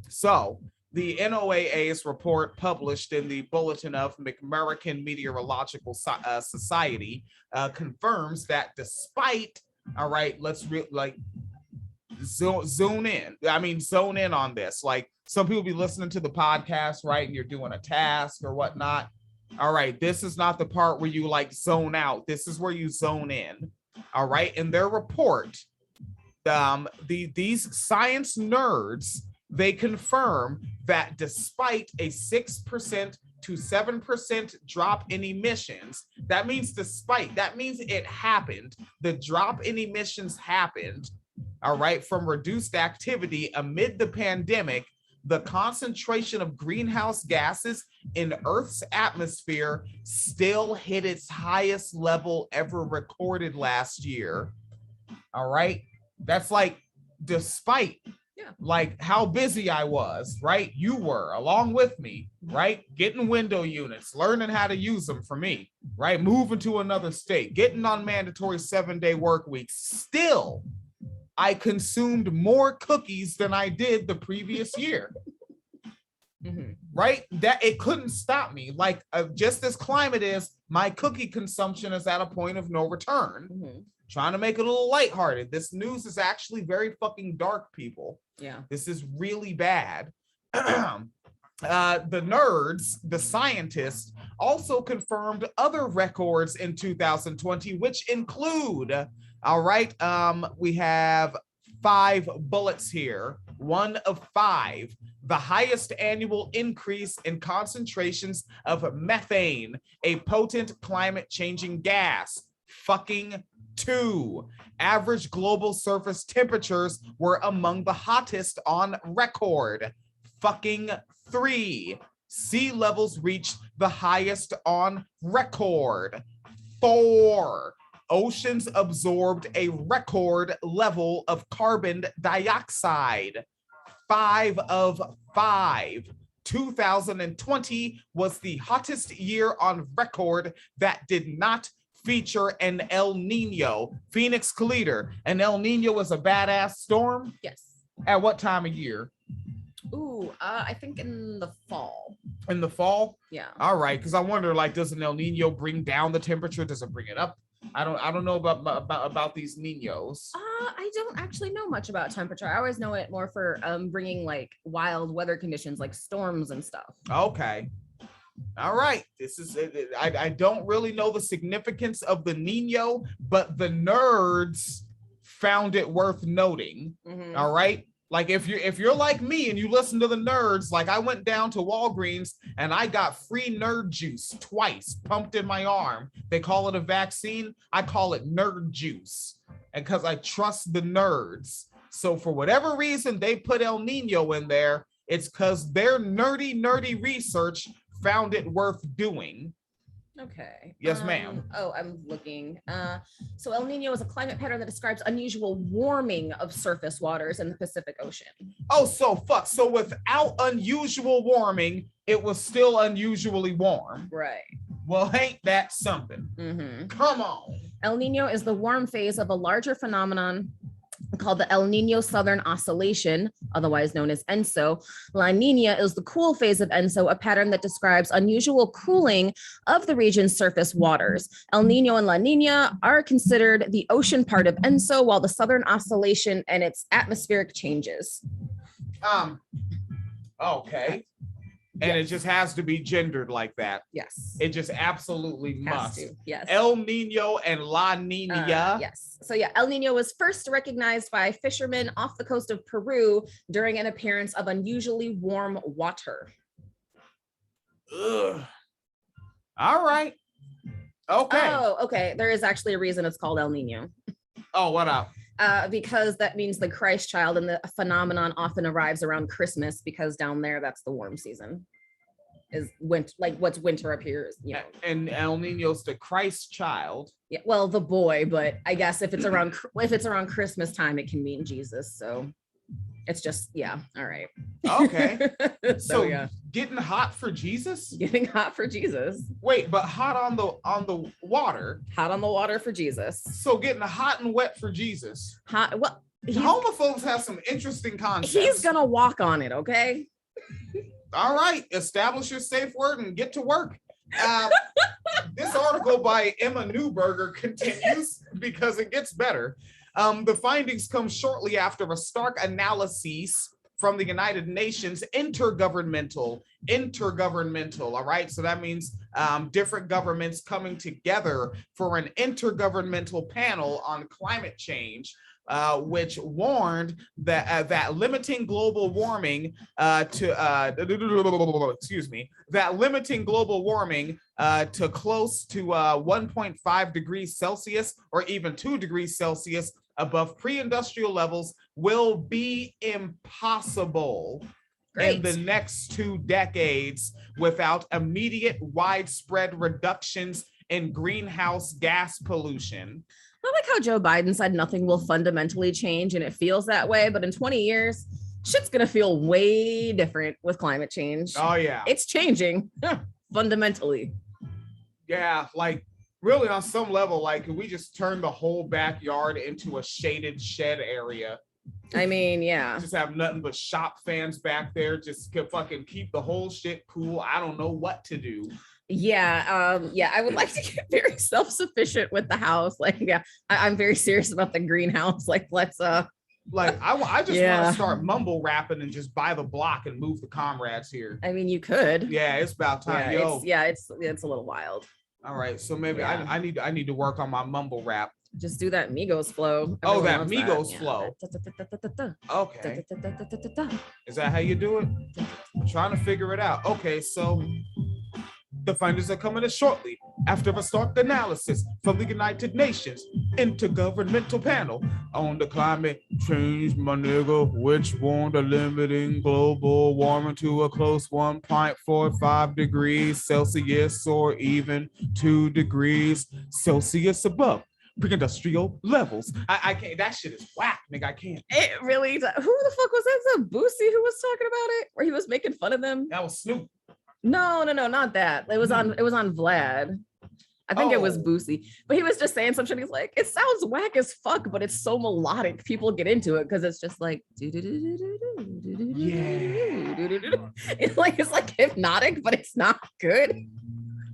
So the NOAA's report published in the Bulletin of American Meteorological Society confirms that despite, all right, let's zone in on this. Like, some people be listening to the podcast, right, and you're doing a task or whatnot. All right, this is not the part where you like zone out. This is where you zone in. All right, in their report, these science nerds they confirm that despite a 6% to 7% drop in emissions, that means it happened. The drop in emissions happened, all right, from reduced activity amid the pandemic. The concentration of greenhouse gases in Earth's atmosphere still hit its highest level ever recorded last year. All right. That's like, despite like how busy I was, right? You were along with me, right? Getting window units, learning how to use them for me, right? Moving to another state, getting on mandatory 7-day work weeks. Still, I consumed more cookies than I did the previous year. Right? That it couldn't stop me. Like just as climate is, my cookie consumption is at a point of no return. Trying to make it a little lighthearted. This news is actually very fucking dark, people. Yeah. This is really bad. The nerds, the scientists, also confirmed other records in 2020, which include, all right, we have 5 bullets here. 1 of 5. The highest annual increase in concentrations of methane, a potent climate-changing gas. Fucking 2. Average global surface temperatures were among the hottest on record. Fucking 3. Sea levels reached the highest on record. 4. Oceans absorbed a record level of carbon dioxide. 5 of 5. 2020 was the hottest year on record that did not feature an El Nino. Phoenix Cleater, an El Nino is a badass storm? Yes. At what time of year? Ooh, I think in the fall. In the fall? Yeah. All right, because I wonder, like, does an El Nino bring down the temperature? Does it bring it up? I don't know about these Ninos. I don't actually know much about temperature. I always know it more for bringing like wild weather conditions like storms and stuff. Okay. All right. This is I don't really know the significance of the Nino, but the nerds found it worth noting. All right. Like if you're like me and you listen to the nerds, like I went down to Walgreens and I got free nerd juice twice pumped in my arm. They call it a vaccine. I call it nerd juice, and because I trust the nerds. So for whatever reason they put El Nino in there, it's because their nerdy research found it worth doing. Okay. Yes, ma'am. Oh, I'm looking. So El Nino is a climate pattern that describes unusual warming of surface waters in the Pacific Ocean. Oh, so without unusual warming, it was still unusually warm. Right. Well, ain't that something? Come on. El Nino is the warm phase of a larger phenomenon called the El Nino Southern Oscillation, otherwise known as ENSO. La Nina is the cool phase of ENSO, a pattern that describes unusual cooling of the region's surface waters. El Nino and La Nina are considered the ocean part of ENSO, while the Southern Oscillation and its atmospheric changes. Okay. And it just has to be gendered like that. Yes. It just absolutely must. Yes. El Nino and La Nina. Yes. So yeah, El Nino was first recognized by fishermen off the coast of Peru during an appearance of unusually warm water. Ugh. All right. Okay. Oh, okay. There is actually a reason it's called El Nino. Oh, what up? Because that means the Christ child, and the phenomenon often arrives around Christmas because down there that's the warm season. Is winter, like what's winter up here is, you know. And El Nino's the Christ child. Yeah, well, the boy, but I guess if it's around Christmas time, it can mean Jesus. So it's just, yeah, all right. Okay. So yeah, getting hot for Jesus? Getting hot for Jesus. Wait, but hot on the water. Hot on the water for Jesus. So getting hot and wet for Jesus. Hot. Well, homophobes have some interesting concepts. He's gonna walk on it, okay? All right, establish your safe word and get to work. This article by Emma Newberger continues because it gets better. The findings come shortly after a stark analysis from the United Nations intergovernmental, all right? So that means different governments coming together for an intergovernmental panel on climate change. which warned that limiting global warming to close to 1.5 degrees Celsius or even 2 degrees Celsius above pre-industrial levels will be impossible in the next 2 decades without immediate widespread reductions in greenhouse gas pollution. I like how Joe Biden said nothing will fundamentally change, and it feels that way. But in 20 years, shit's going to feel way different with climate change. Oh, yeah. It's changing fundamentally. Yeah, like really on some level, like we just turn the whole backyard into a shaded shed area. I mean, yeah. Just have nothing but shop fans back there. Just can fucking keep the whole shit cool. I don't know what to do. Yeah, I would like to get very self-sufficient with the house. Like, yeah, I'm very serious about the greenhouse. Like, let's like I just want to start mumble rapping and just buy the block and move the comrades here. I mean, you could. Yeah, it's about time. It's a little wild. All right, so maybe I need to work on my mumble rap. Just do that Migos flow. Oh, that Migos flow. Okay. Is that how you do it? I'm trying to figure it out. Okay, so the findings are coming in shortly after a stark analysis from the United Nations Intergovernmental Panel on the climate change, my nigga, which warned of limiting global warming to a close 1.45 degrees Celsius or even 2 degrees Celsius above pre-industrial levels. I can't, that shit is whack, nigga. I can't. It really, who the fuck was that? Was that Boosie who was talking about it? Where he was making fun of them? That was Snoop. No, not that. It was on Vlad. I think it was Boosie. But he was just saying some shit. He's like, it sounds whack as fuck, but it's so melodic. People get into it because it's just like it's like hypnotic, but it's not good.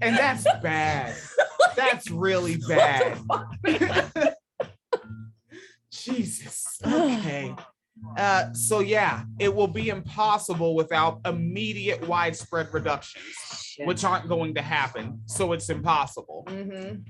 And that's bad. That's really bad. Jesus. Okay. So yeah, it will be impossible without immediate widespread reductions, which aren't going to happen. So it's impossible. The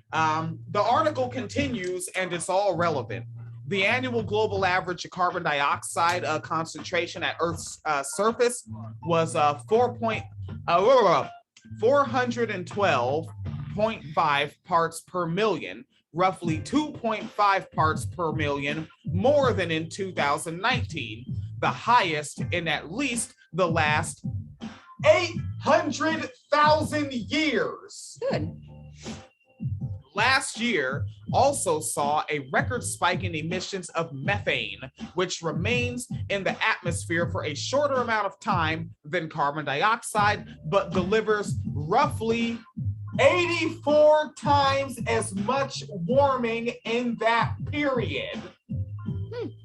article continues, and it's all relevant. The annual global average of carbon dioxide concentration at Earth's surface was 412.5 parts per million, roughly 2.5 parts per million more than in 2019, the highest in at least the last 800,000 years. Good. Last year also saw a record spike in emissions of methane, which remains in the atmosphere for a shorter amount of time than carbon dioxide, but delivers roughly 84 times as much warming in that period.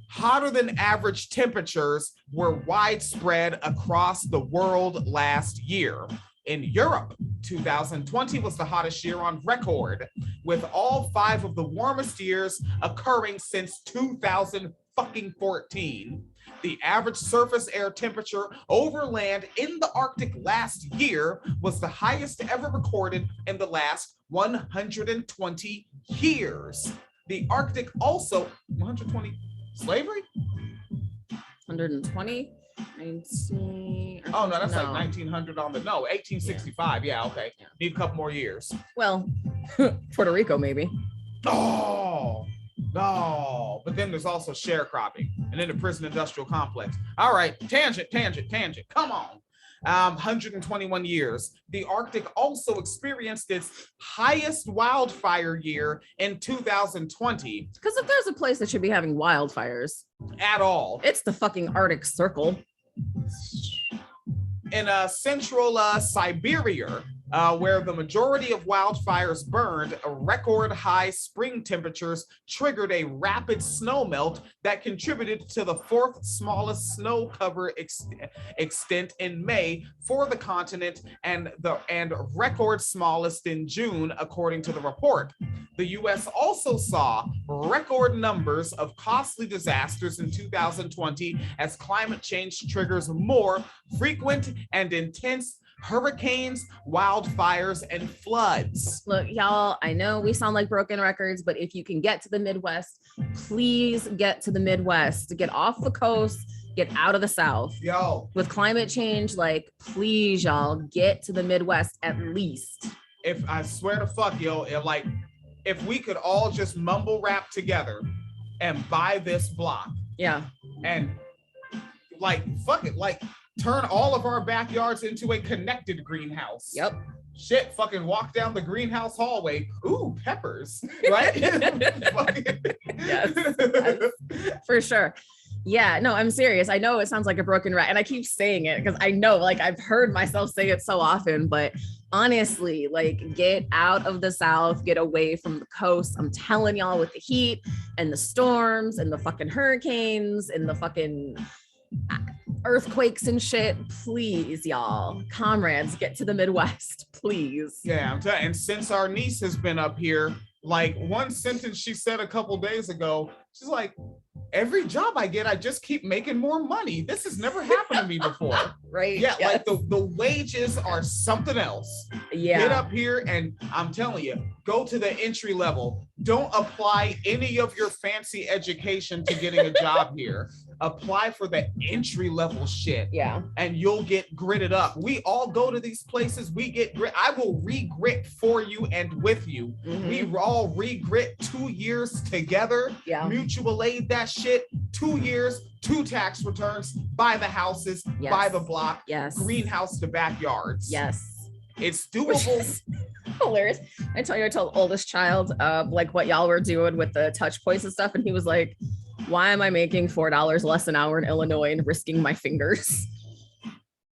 Hotter than average temperatures were widespread across the world last year. In Europe, 2020 was the hottest year on record, with all 5 of the warmest years occurring since 2014. The average surface air temperature over land in the Arctic last year was the highest ever recorded in the last 120 years. The Arctic also, 120, slavery? 120? 19, oh no, that's like 1900 on the 1865. Yeah, okay. Need a couple more years. Well, Puerto Rico maybe. Oh no, but then there's also sharecropping and then the prison industrial complex. All right, tangent. Come on. 121 years. The Arctic also experienced its highest wildfire year in 2020. Because if there's a place that should be having wildfires at all, it's the fucking Arctic Circle. In central Siberia, where the majority of wildfires burned, record high spring temperatures triggered a rapid snowmelt that contributed to the 4th smallest snow cover extent in May for the continent and record smallest in June, according to the report. The U.S. also saw record numbers of costly disasters in 2020 as climate change triggers more frequent and intense hurricanes, wildfires, and floods. Look, y'all, I know we sound like broken records, but if you can get to the Midwest, please get to the Midwest. Get off the coast, get out of the South. Yo. With climate change, like, please, y'all, get to the Midwest at least. If I swear to fuck, yo, if we could all just mumble rap together and buy this block. Yeah. And like, fuck it, like, turn all of our backyards into a connected greenhouse. Yep. Shit, fucking walk down the greenhouse hallway. Ooh, peppers, right? Yes, for sure. Yeah, no, I'm serious. I know it sounds like a broken record, and I keep saying it because I know, like, I've heard myself say it so often, but honestly, like, get out of the South, get away from the coast. I'm telling y'all, with the heat and the storms and the fucking hurricanes and the fucking earthquakes and shit, please, y'all, comrades, get to the Midwest, please. Yeah, I'm telling you, and since our niece has been up here, like, one sentence she said a couple days ago, she's like, every job I get, I just keep making more money. This has never happened to me before. Right. Yeah, yes. like the wages are something else. Yeah. Get up here and I'm telling you, go to the entry level. Don't apply any of your fancy education to getting a job here. Apply for the entry level shit. Yeah. And you'll get gritted up. We all go to these places. We get grit. I will re-grit for you and with you. Mm-hmm. We all re-grit 2 years together. Yeah. Mutual aid that shit. 2 years, 2 tax returns, buy the houses, Yes. buy the block, Yes. greenhouse to backyards. Yes. It's doable. Hilarious. I told oldest child like what y'all were doing with the touch points and stuff, and he was like, why am I making $4 less an hour in Illinois and risking my fingers?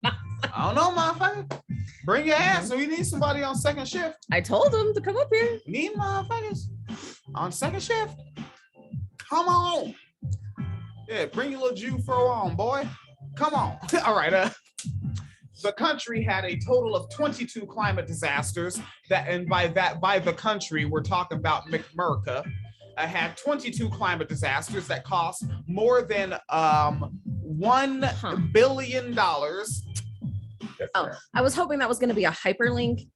I don't know, motherfucker. Bring your ass. We need somebody on second shift. I told him to come up here. Need motherfuckers on second shift. Come on. Yeah, bring your little Jew fro on, boy. Come on. All right. The country had a total of 22 climate disasters and by the country, we're talking about McMurka. Had 22 climate disasters that cost more than $1 billion. Oh, I was hoping that was going to be a hyperlink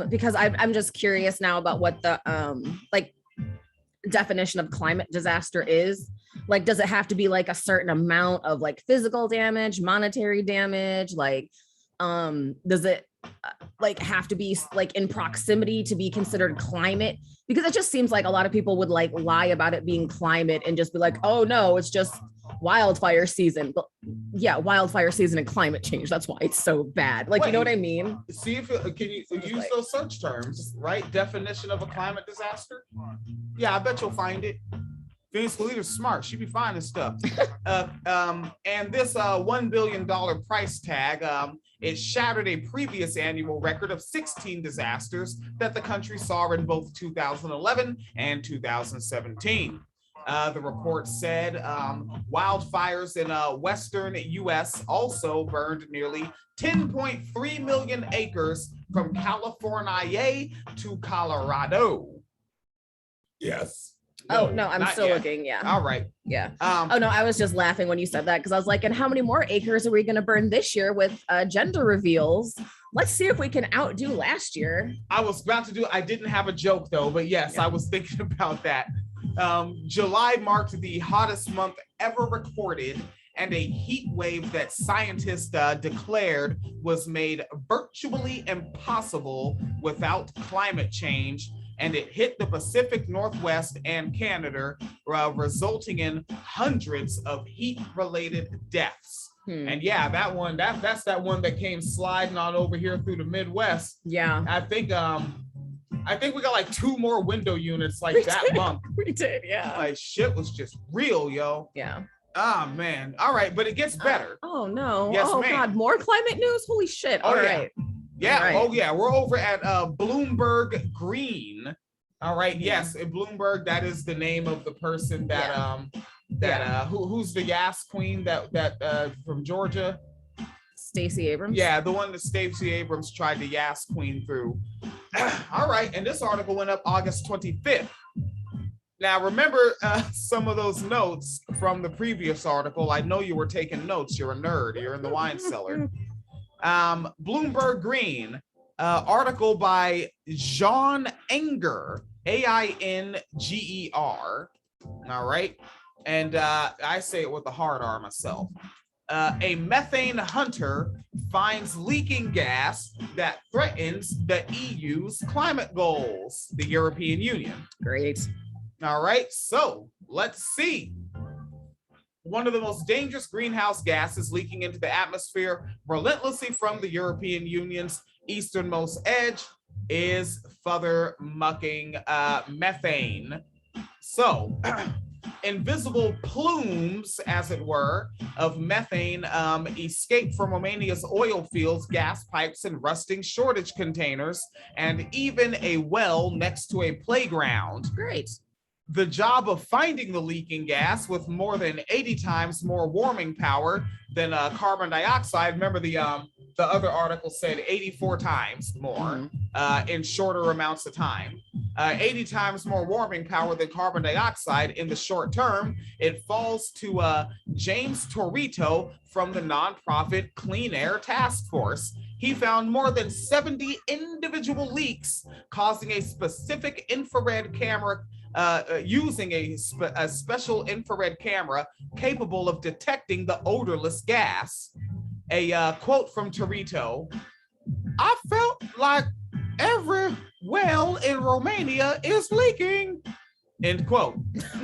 because I'm just curious now about what the like definition of climate disaster is. Like, does it have to be like a certain amount of like physical damage, monetary damage? Like, does it like have to be like in proximity to be considered climate? Because it just seems like a lot of people would like lie about it being climate and just be like, oh no, it's just wildfire season. But yeah, wildfire season and climate change. That's why it's so bad. Like, you know what I mean? See if can you use those search terms, right? Definition of a climate disaster. Yeah, I bet you'll find it. Phoenix Leader's smart. She be finding stuff. And this $1 billion price tag, it shattered a previous annual record of 16 disasters that the country saw in both 2011 and 2017. The report said wildfires in western U.S. also burned nearly 10.3 million acres from California to Colorado. Yes. Oh no, I'm still yet. looking. Yeah. All right. Yeah. Oh no, I was just laughing when you said that because I was like, and how many more acres are we going to burn this year with gender reveals? Let's see if we can outdo last year. I was about to do. I didn't have a joke though, but yes, I was thinking about that. July marked the hottest month ever recorded, and a heat wave that scientists declared was made virtually impossible without climate change. And it hit the Pacific Northwest and Canada, resulting in hundreds of heat-related deaths. And yeah, that one, that's that one that came sliding on over here through the Midwest. Yeah. I think we got like 2 more window units like that month. We did, yeah. Like shit was just real, yo. Yeah. Ah, man. All right, but it gets better. Oh no. Yes, oh ma'am. God, more climate news? Holy shit. All right. Yeah. All right. Oh yeah. We're over at Bloomberg Green. All right. Yes, Bloomberg. That is the name of the person that who's the gas queen that from Georgia. Stacey Abrams. Yeah, the one that Stacey Abrams tried to yas queen through. All right, and this article went up August 25th. Now, remember some of those notes from the previous article. I know you were taking notes. You're a nerd. You're in the wine cellar. Bloomberg Green, article by Jean Anger, Ainger. All right. And I say it with a hard R myself. A methane hunter finds leaking gas that threatens the EU's climate goals, the European Union. Great. All right, so let's see. One of the most dangerous greenhouse gases leaking into the atmosphere relentlessly from the European Union's easternmost edge is mucking methane. So, invisible plumes, as it were, of methane escape from Romania's oil fields, gas pipes, and rusting shortage containers, and even a well next to a playground. Great. The job of finding the leaking gas with more than 80 times more warming power than carbon dioxide. Remember the other article said 84 times more in shorter amounts of time. 80 times more warming power than carbon dioxide in the short term. It falls to James Turitto from the nonprofit Clean Air Task Force. He found more than 70 individual leaks causing a specific infrared camera, using a special infrared camera capable of detecting the odorless gas. A quote from Turitto: "I felt like every well in Romania is leaking." End quote.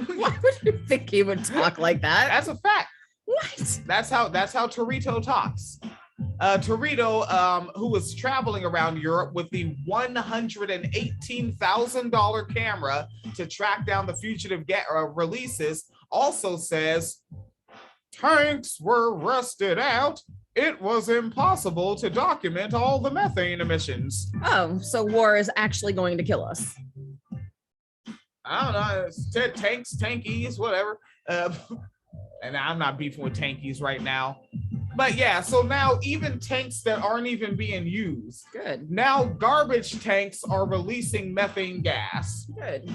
Why would you think he would talk like that? That's a fact. What? That's how Turitto talks. Turitto, who was traveling around Europe with the $118,000 camera to track down the fugitive releases, also says, "Tanks were rusted out. It was impossible to document all the methane emissions." Oh, so war is actually going to kill us. I don't know. Tanks, tankies, whatever. And I'm not beefing with tankies right now. But yeah, so now even tanks that aren't even being used. Good. Now garbage tanks are releasing methane gas. Good.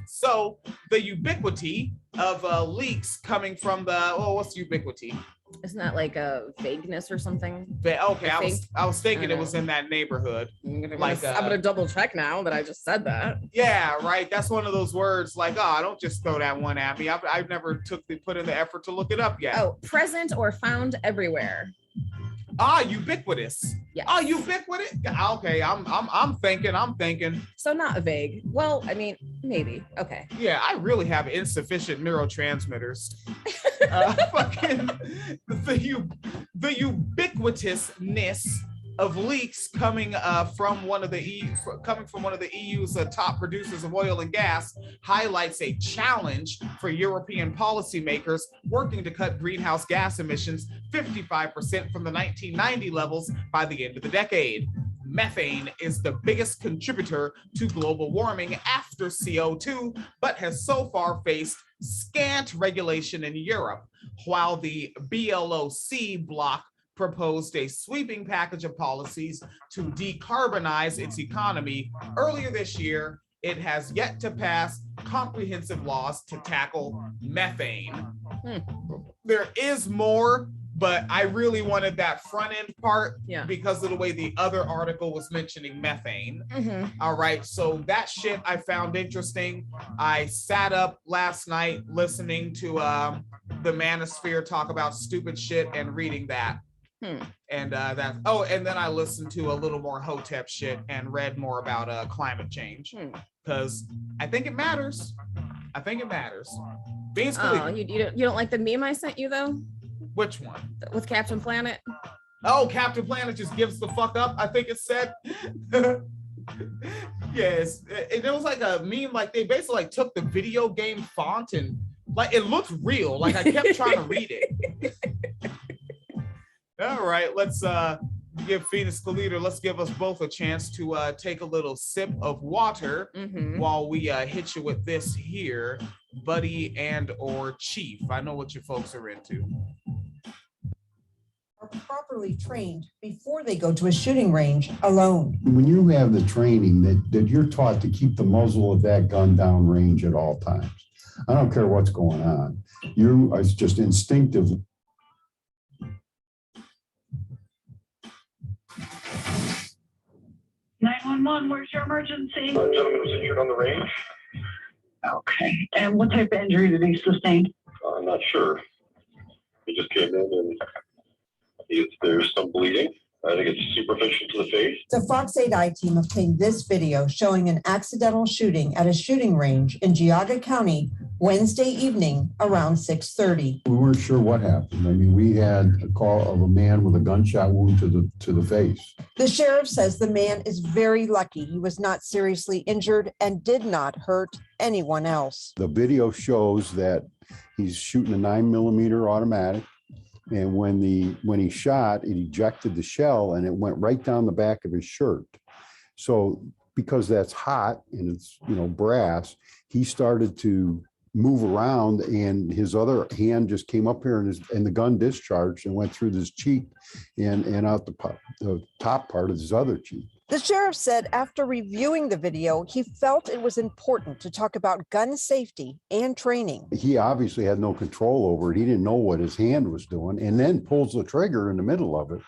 So the ubiquity of leaks coming from what's ubiquity? Isn't that like a vagueness or something? Okay, I was thinking it was in that neighborhood. I'm gonna double check now that I just said that. Yeah, right. That's one of those words like, oh, don't just throw that one at me. I've never put in the effort to look it up yet. Oh, present or found everywhere. Ubiquitous. Yes. Ubiquitous. Okay, I'm thinking. So not vague. Well, I mean, maybe. Okay. Yeah, I really have insufficient neurotransmitters. Fucking the ubiquitousness of leaks coming from one of the EU's top producers of oil and gas highlights a challenge for European policymakers working to cut greenhouse gas emissions 55% from the 1990 levels by the end of the decade. Methane is the biggest contributor to global warming after CO2, but has so far faced scant regulation in Europe, while the BLOC bloc proposed a sweeping package of policies to decarbonize its economy. Earlier this year, it has yet to pass comprehensive laws to tackle methane. There is more, but I really wanted that front end part because of the way the other article was mentioning methane. All right, so that shit I found interesting. I sat up last night listening to the Manosphere talk about stupid shit and reading that. And and then I listened to a little more Hotep shit and read more about climate change because I think it matters. Beans you don't like the meme I sent you though? Which one? With Captain Planet? Oh, Captain Planet just gives the fuck up, I think it said. Yes, it was like a meme, like they basically like took the video game font and like it looks real. Like I kept trying to read it. All right, let's give Phoenix Leader, let's give us both a chance to take a little sip of water while we hit you with this here, buddy and or chief. I know what you folks are into. Are properly trained before they go to a shooting range alone. When you have the training that you're taught to keep the muzzle of that gun down range at all times, I don't care what's going on. It's just instinctive. 911, where's your emergency? Gentleman was injured on the range. Okay. And what type of injury did he sustain? I'm not sure. He just came in and there's some bleeding. I think it's superficial to the face. The Fox 8i team obtained this video showing an accidental shooting at a shooting range in Geauga County Wednesday evening around 6:30. We weren't sure what happened. I mean, we had a call of a man with a gunshot wound to the face. The sheriff says the man is very lucky he was not seriously injured and did not hurt anyone else. The video shows that he's shooting a 9mm automatic. And when he shot, it ejected the shell and it went right down the back of his shirt. So because that's hot and it's, brass, he started to move around and his other hand just came up here and the gun discharged and went through his cheek and out the top part of his other cheek. The sheriff said after reviewing the video, he felt it was important to talk about gun safety and training. He obviously had no control over it. He didn't know what his hand was doing and then pulls the trigger in the middle of it.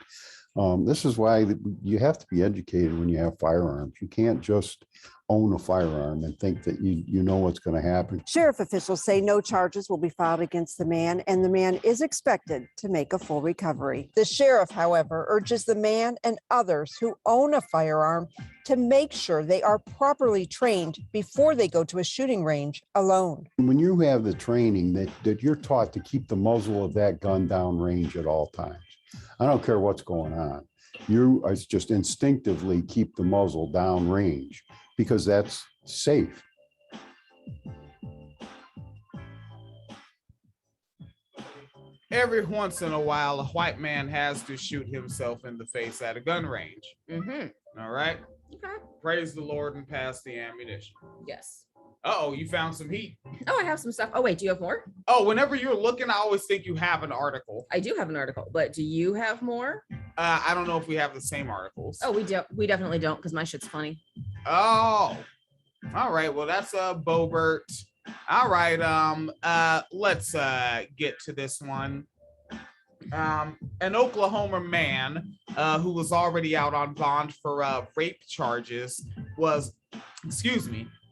This is why you have to be educated when you have firearms. You can't just own a firearm and think that you know what's going to happen. Sheriff officials say no charges will be filed against the man, and the man is expected to make a full recovery. The sheriff, however, urges the man and others who own a firearm to make sure they are properly trained before they go to a shooting range alone. When you have the training that you're taught to keep the muzzle of that gun down range at all times, I don't care what's going on. You just instinctively keep the muzzle down range because that's safe. Every once in a while, a white man has to shoot himself in the face at a gun range. All right. Okay. Praise the Lord and pass the ammunition. Yes. Uh-oh, you found some heat. Oh, I have some stuff. Oh, wait, do you have more? Oh, whenever you're looking, I always think you have an article. I do have an article, but do you have more? I don't know if we have the same articles. Oh, we do. We definitely don't because my shit's funny. Oh, all right. Well, that's Bobert. All right. Let's get to this one. An Oklahoma man who was already out on bond for rape charges was,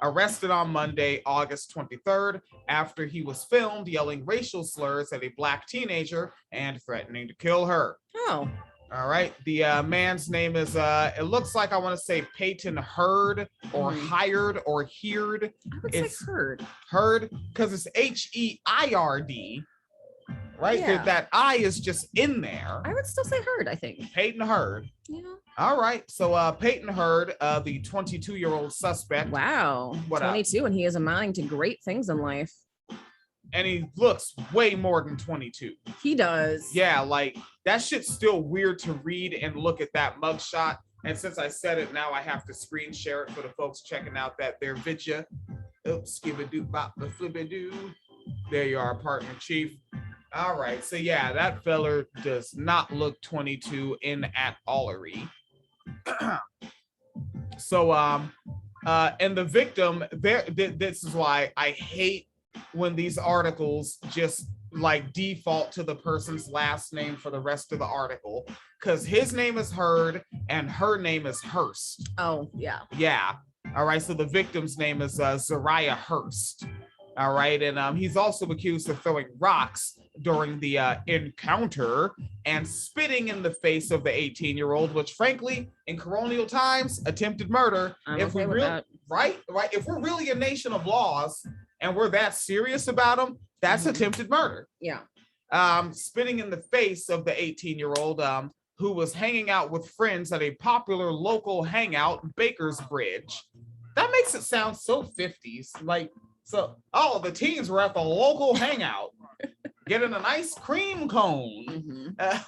arrested on Monday, August 23rd, after he was filmed yelling racial slurs at a black teenager and threatening to kill her. Oh. All right. The man's name is, it looks like I want to say Peyton Hurd or Hired or Heard. I would say Hurd. Hurd, because it's H-E-I-R-D. Right? Yeah. That I is just in there. I would still say Hurd, I think. Peyton Hurd. Yeah. All right. So Peyton Hurd, the 22-year-old suspect. Wow. 22, and he is a mind to great things in life. And he looks way more than 22. He does. Yeah, like that shit's still weird to read and look at that mugshot. And since I said it, now I have to screen share it for the folks checking out their vidya. Oops, skibba-doo, bop, the flippy-doo. There you are, partner chief. All right, so yeah, that feller does not look 22 in at allery. So, and the victim, this is why I hate when these articles just like default to the person's last name for the rest of the article, because his name is Hurd and her name is Hurst. Oh, yeah. Yeah. All right, so the victim's name is Zariah Hurst. All right, and he's also accused of throwing rocks during the encounter and spitting in the face of the 18-year-old, which frankly, in colonial times, attempted murder. If we really, right, if we're really a nation of laws and we're that serious about them, that's attempted murder. Yeah. Spitting in the face of the 18-year-old who was hanging out with friends at a popular local hangout, Baker's Bridge. That makes it sound so 50s, like. So, the teens were at the local hangout, getting a nice cream cone, at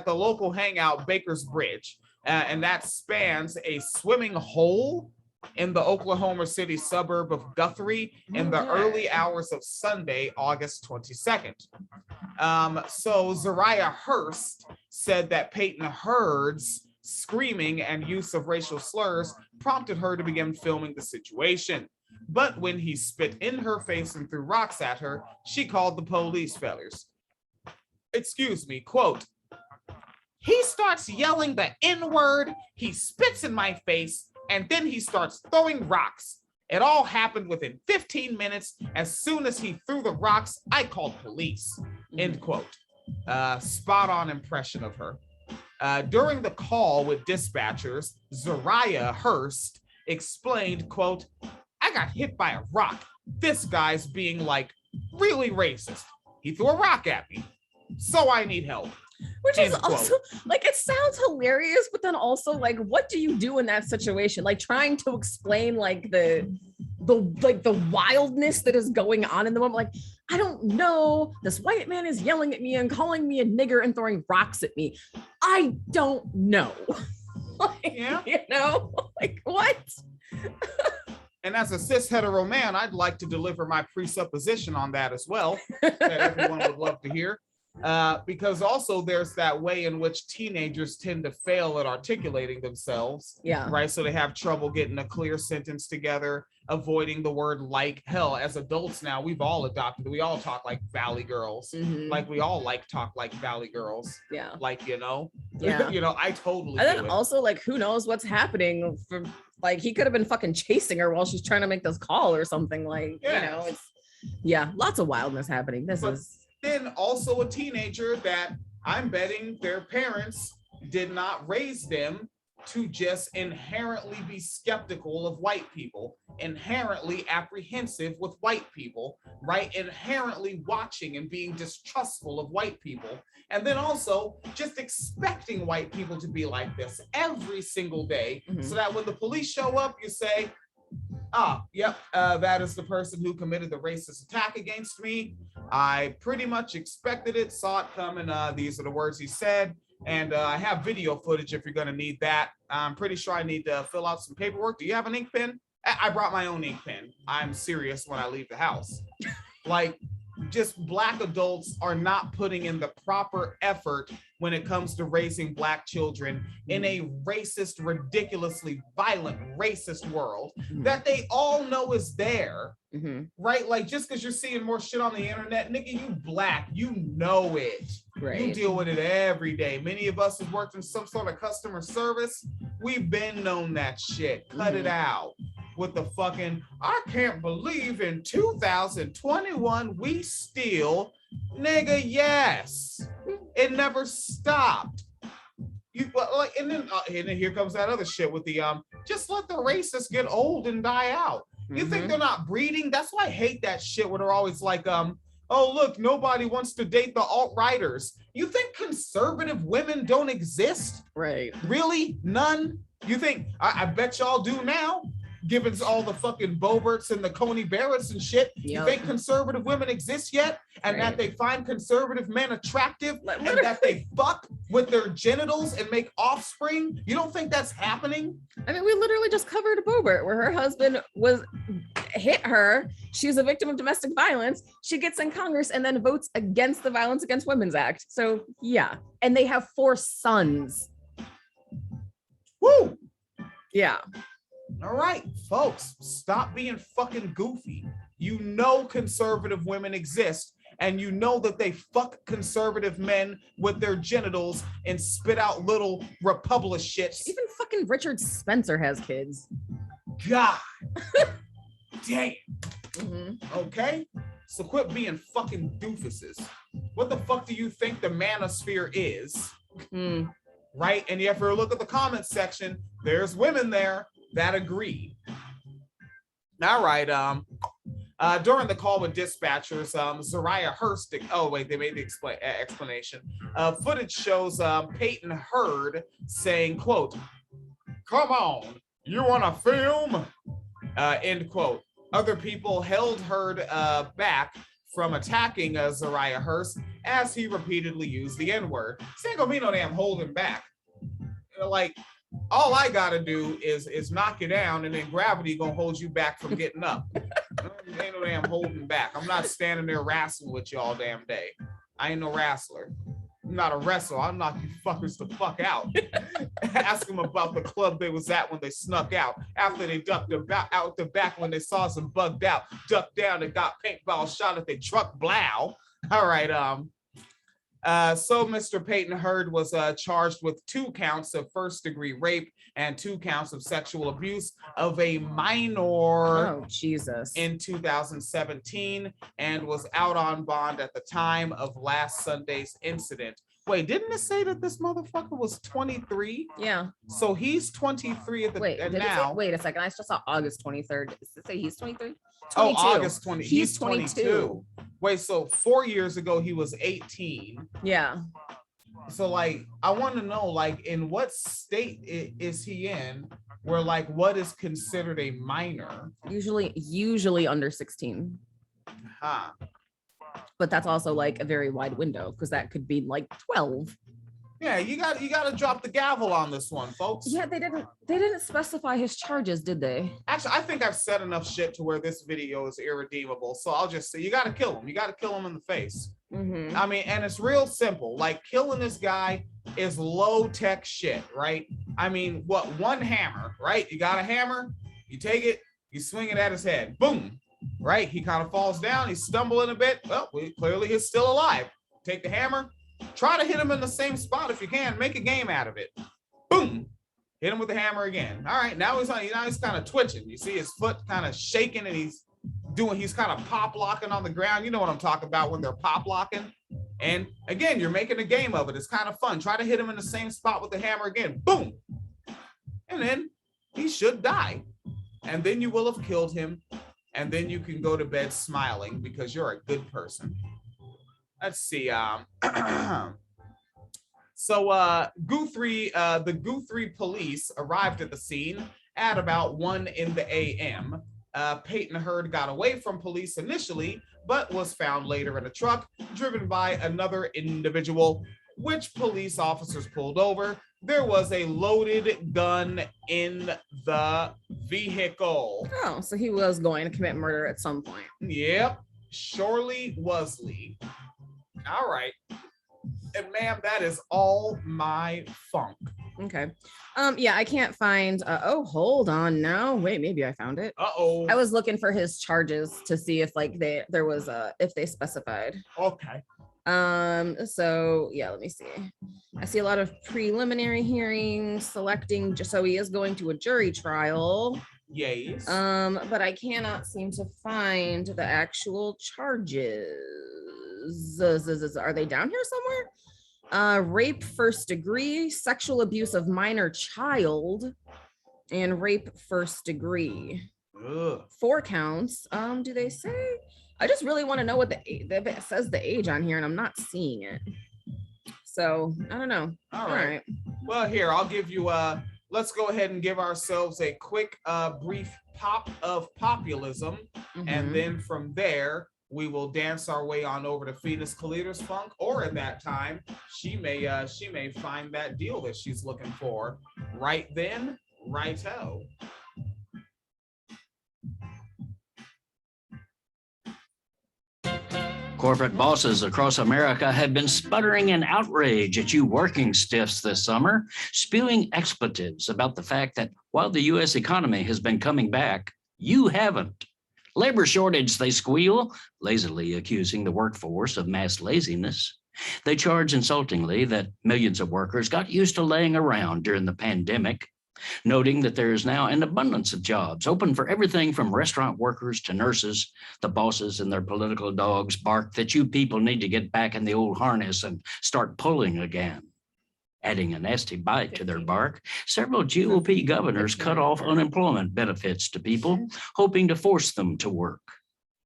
the local hangout, Baker's Bridge. And that spans a swimming hole in the Oklahoma City suburb of Guthrie in the early hours of Sunday, August 22nd. So Zariah Hurst said that Peyton Hurd's screaming and use of racial slurs prompted her to begin filming the situation. But when he spit in her face and threw rocks at her, she called the police fellers. Excuse me, quote, He starts yelling the N-word, he spits in my face, and then he starts throwing rocks. It all happened within 15 minutes. As soon as he threw the rocks, I called police, end quote. Spot on impression of her. During the call with dispatchers, Zariah Hurst explained, quote, I got hit by a rock. This guy's being like really racist. He threw a rock at me, so I need help. Which is also like, it sounds hilarious, but then also like, what do you do in that situation? Like trying to explain like the wildness that is going on in the moment. Like, I don't know. This white man is yelling at me and calling me a nigger and throwing rocks at me. I don't know. Like, you know, like what? And as a cis hetero man, I'd like to deliver my presupposition on that as well, that everyone would love to hear. Because also there's that way in which teenagers tend to fail at articulating themselves. Yeah. Right. So they have trouble getting a clear sentence together, avoiding the word like. Hell, as adults now, we've all adopted, we all talk like Valley girls. Like we all talk like Valley girls. Yeah. Like, you know, Yeah. you know, I totally And do then it. also like, who knows what's happening for, like, he could have been fucking chasing her while she's trying to make this call or something, like, you know, it's, yeah, lots of wildness happening. Then also a teenager that I'm betting their parents did not raise them to just inherently be skeptical of white people, inherently apprehensive with white people, right? Inherently watching and being distrustful of white people. And then also just expecting white people to be like this every single day, so that when the police show up, you say, yep, that is the person who committed the racist attack against me. I pretty much expected it, saw it coming. These are the words he said. And I have video footage if you're going to need that. I'm pretty sure I need to fill out some paperwork. Do you have an ink pen? I brought my own ink pen. I'm serious when I leave the house. Like, just Black adults are not putting in the proper effort when it comes to raising Black children in a racist, ridiculously violent, racist world that they all know is there, right? Like, just because you're seeing more shit on the internet, nigga, you Black, you know it. Right. You deal with it every day. Many of us have worked in some sort of customer service. We've been known that shit. Cut it out. With the fucking, I can't believe in 2021 we still, nigga, yes. It never stopped. You like, and then here comes that other shit with the just let the racists get old and die out. You think they're not breeding? That's why I hate that shit where they're always like, oh look, nobody wants to date the alt-righters. You think conservative women don't exist? Right. Really? None? You think, I bet y'all do now. Given all the fucking Boberts and the Coney Barretts and shit, you think conservative women exist yet? And that they find conservative men attractive and that they fuck with their genitals and make offspring? You don't think that's happening? I mean, we literally just covered a Bobert where her husband hit her. She was a victim of domestic violence. She gets in Congress and then votes against the Violence Against Women's Act. So yeah. And they have 4 sons. Woo! Yeah. All right, folks, stop being fucking goofy. You know conservative women exist, and you know that they fuck conservative men with their genitals and spit out little Republic shits. Even fucking Richard Spencer has kids. God damn. Okay? So quit being fucking doofuses. What the fuck do you think the manosphere is? Right? And you have to look at the comments section. There's women there that agree. All right. During the call with dispatchers, Zariah Hurst, they made the explanation. Footage shows Peyton Heard saying, quote, come on, you want to film? End quote. Other people held Heard back from attacking Zariah Hurst as he repeatedly used the N-word. This ain't gonna be no damn holding back. Like, all I gotta do is knock you down, and then gravity gonna hold you back from getting up. Ain't no damn holding back. I'm not standing there wrestling with you all damn day. I ain't no wrestler. I'm not a wrestler. I'll knock you fuckers the fuck out. Ask them about the club they was at when they snuck out. After they ducked out the back when they saw some bugged out, ducked down and got paintball shot at their truck blow. All right, So Mr. Peyton Heard was charged with 2 counts of first-degree rape and 2 counts of sexual abuse of a minor. Oh, Jesus. In 2017, and was out on bond at the time of last Sunday's incident. Wait, didn't it say that this motherfucker was 23? Yeah. So he's 23 at the now. Wait a second. I just saw August 23rd. Does it say he's 23? Oh, August 20. He's 22. Wait, so 4 years ago he was 18. Yeah. So like, I want to know, like, in what state is he in where like what is considered a minor? Usually under 16. Huh. But that's also like a very wide window because that could be like 12. Yeah, you got to drop the gavel on this one, folks. Yeah, they didn't specify his charges, did they? Actually, I think I've said enough shit to where this video is irredeemable. So I'll just say you got to kill him. You got to kill him in the face. Mm-hmm. I mean, and it's real simple. Like, killing this guy is low tech shit, right? I mean, what, one hammer, right? You got a hammer, you take it, you swing it at his head, boom, right? He kind of falls down, he's stumbling a bit. Well, clearly he's still alive. Take the hammer, try to hit him in the same spot if you can, make a game out of it. Boom, hit him with the hammer again. All right, now he's kind of twitching. You see his foot kind of shaking, and he's kind of pop locking on the ground. You know what I'm talking about when they're pop locking. And again, you're making a game of it. It's kind of fun. Try to hit him in the same spot with the hammer again. Boom. And then he should die. And then you will have killed him. And then you can go to bed smiling because you're a good person. Let's see. So Guthrie, the Guthrie police arrived at the scene at about 1 a.m. Peyton Heard got away from police initially, but was found later in a truck driven by another individual, which police officers pulled over. There was a loaded gun in the vehicle. Oh, so he was going to commit murder at some point. Yep, surely Wesley. All right. And ma'am, that is all my funk. Okay. Yeah, I can't find oh, hold on now. Wait, maybe I found it. Uh-oh. I was looking for his charges to see if like there was if they specified. Okay. So yeah, let me see. I see a lot of preliminary hearings selecting, just so he is going to a jury trial. Yes. But I cannot seem to find the actual charges. Are they down here somewhere? Rape first degree, sexual abuse of minor child, and rape first degree. Ugh. 4 counts. Do they say? I just really want to know what it says the age on here, and I'm not seeing it. So I don't know. All right. Well, here, I'll give you let's go ahead and give ourselves a quick brief pop of populism. Mm-hmm. And then from there, we will dance our way on over to Phoenix Kalita's funk, or at that time, she may find that deal that she's looking for. Right then, righto. Corporate bosses across America have been sputtering in outrage at you working stiffs this summer, spewing expletives about the fact that while the U.S. economy has been coming back, you haven't. Labor shortage, they squeal, lazily accusing the workforce of mass laziness. They charge insultingly that millions of workers got used to laying around during the pandemic, noting that there is now an abundance of jobs open for everything from restaurant workers to nurses. The bosses and their political dogs bark that you people need to get back in the old harness and start pulling again. Adding a nasty bite to their bark, several GOP governors cut off unemployment benefits to people, hoping to force them to work.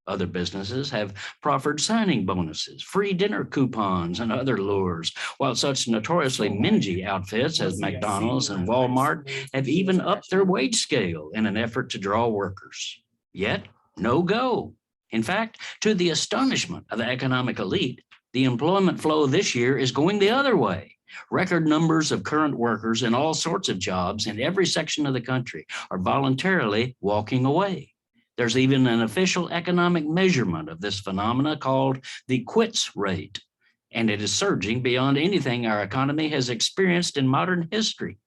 Other businesses have proffered signing bonuses, free dinner coupons, and other lures, while such notoriously mingy outfits as McDonald's and Walmart have even upped their wage scale in an effort to draw workers. Yet, no go. In fact, to the astonishment of the economic elite, the employment flow this year is going the other way. Record numbers of current workers in all sorts of jobs in every section of the country are voluntarily walking away. There's even an official economic measurement of this phenomena called the quits rate, and it is surging beyond anything our economy has experienced in modern history.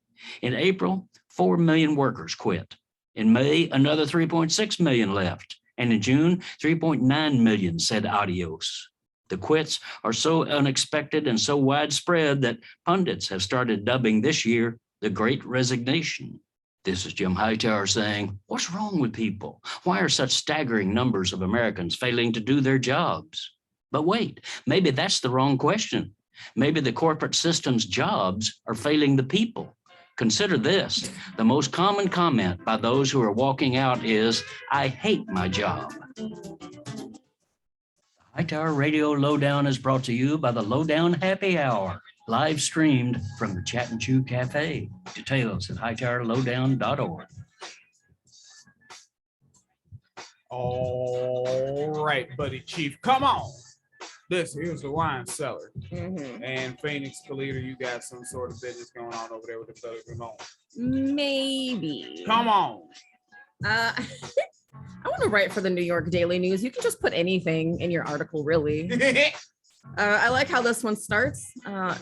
In April, 4 million workers quit. In May, another 3.6 million left. And in June, 3.9 million said adios. The quits are so unexpected and so widespread that pundits have started dubbing this year the Great Resignation. This is Jim Hightower saying, what's wrong with people? Why are such staggering numbers of Americans failing to do their jobs? But wait, maybe that's the wrong question. Maybe the corporate system's jobs are failing the people. Consider this. The most common comment by those who are walking out is, I hate my job. Hightower Radio Lowdown is brought to you by the Lowdown Happy Hour, live streamed from the Chat and Chew Cafe. Details at hightowerlowdown.org. All right, buddy chief, come on. Here's the wine cellar. And Phoenix Calita, you got some sort of business going on over there with the fellas going on. Maybe. Come on. I want to write for the New York Daily News. You can just put anything in your article, really. I like how this one starts.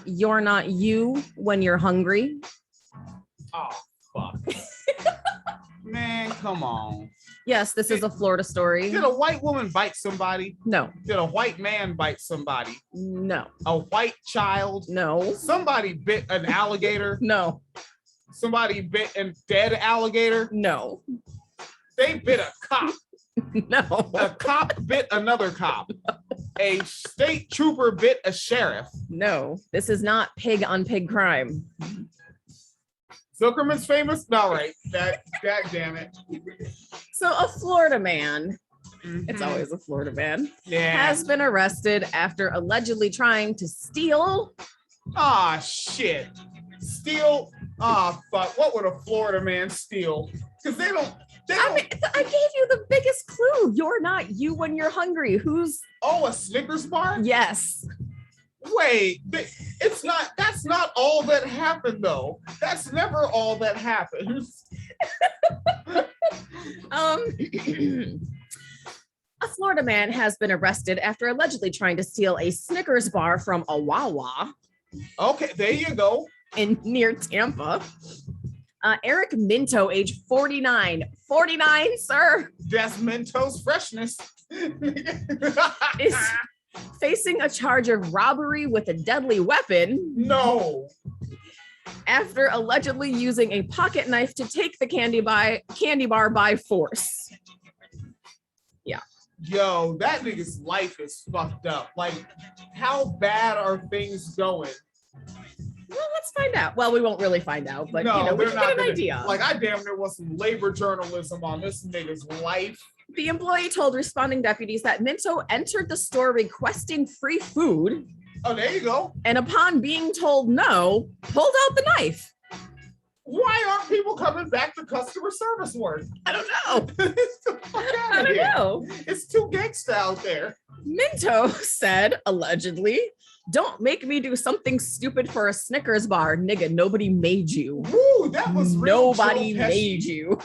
You're not you when you're hungry. Oh, fuck. Man, come on. Yes, this is a Florida story. Did a white woman bite somebody? No. Did a white man bite somebody? No. A white child? No. Somebody bit an alligator? No. Somebody bit a dead alligator? No. They bit a cop. No. A cop bit another cop. A state trooper bit a sheriff. No. This is not pig on pig crime. Zuckerman's famous? No, right. That damn it. So a Florida man, it's always a Florida man, yeah, has been arrested after allegedly trying to steal. Ah, shit. Steal? Ah, fuck. What would a Florida man steal? Because they don't. I mean, I gave you the biggest clue. You're not you when you're hungry. Who's? Oh, a Snickers bar? Yes. Wait, it's not. That's not all that happened, though. That's never all that happens. A Florida man has been arrested after allegedly trying to steal a Snickers bar from a Wawa. Okay, there you go. Near Tampa. Eric Minto, age 49. 49, sir. That's Minto's freshness. Is facing a charge of robbery with a deadly weapon. No. After allegedly using a pocket knife to take the candy bar by force. Yeah. Yo, that nigga's life is fucked up. Like, how bad are things going? Well, let's find out. Well, we won't really find out, but no, we can get an idea. Like, I damn near want some labor journalism on this nigga's life. The employee told responding deputies that Minto entered the store requesting free food. Oh, there you go. And upon being told no, pulled out the knife. Why aren't people coming back to customer service work? I don't know. I don't know. It's too gangsta out there. Minto said, allegedly, don't make me do something stupid for a Snickers bar, nigga. Nobody made you. Ooh, that was real. Nobody made you.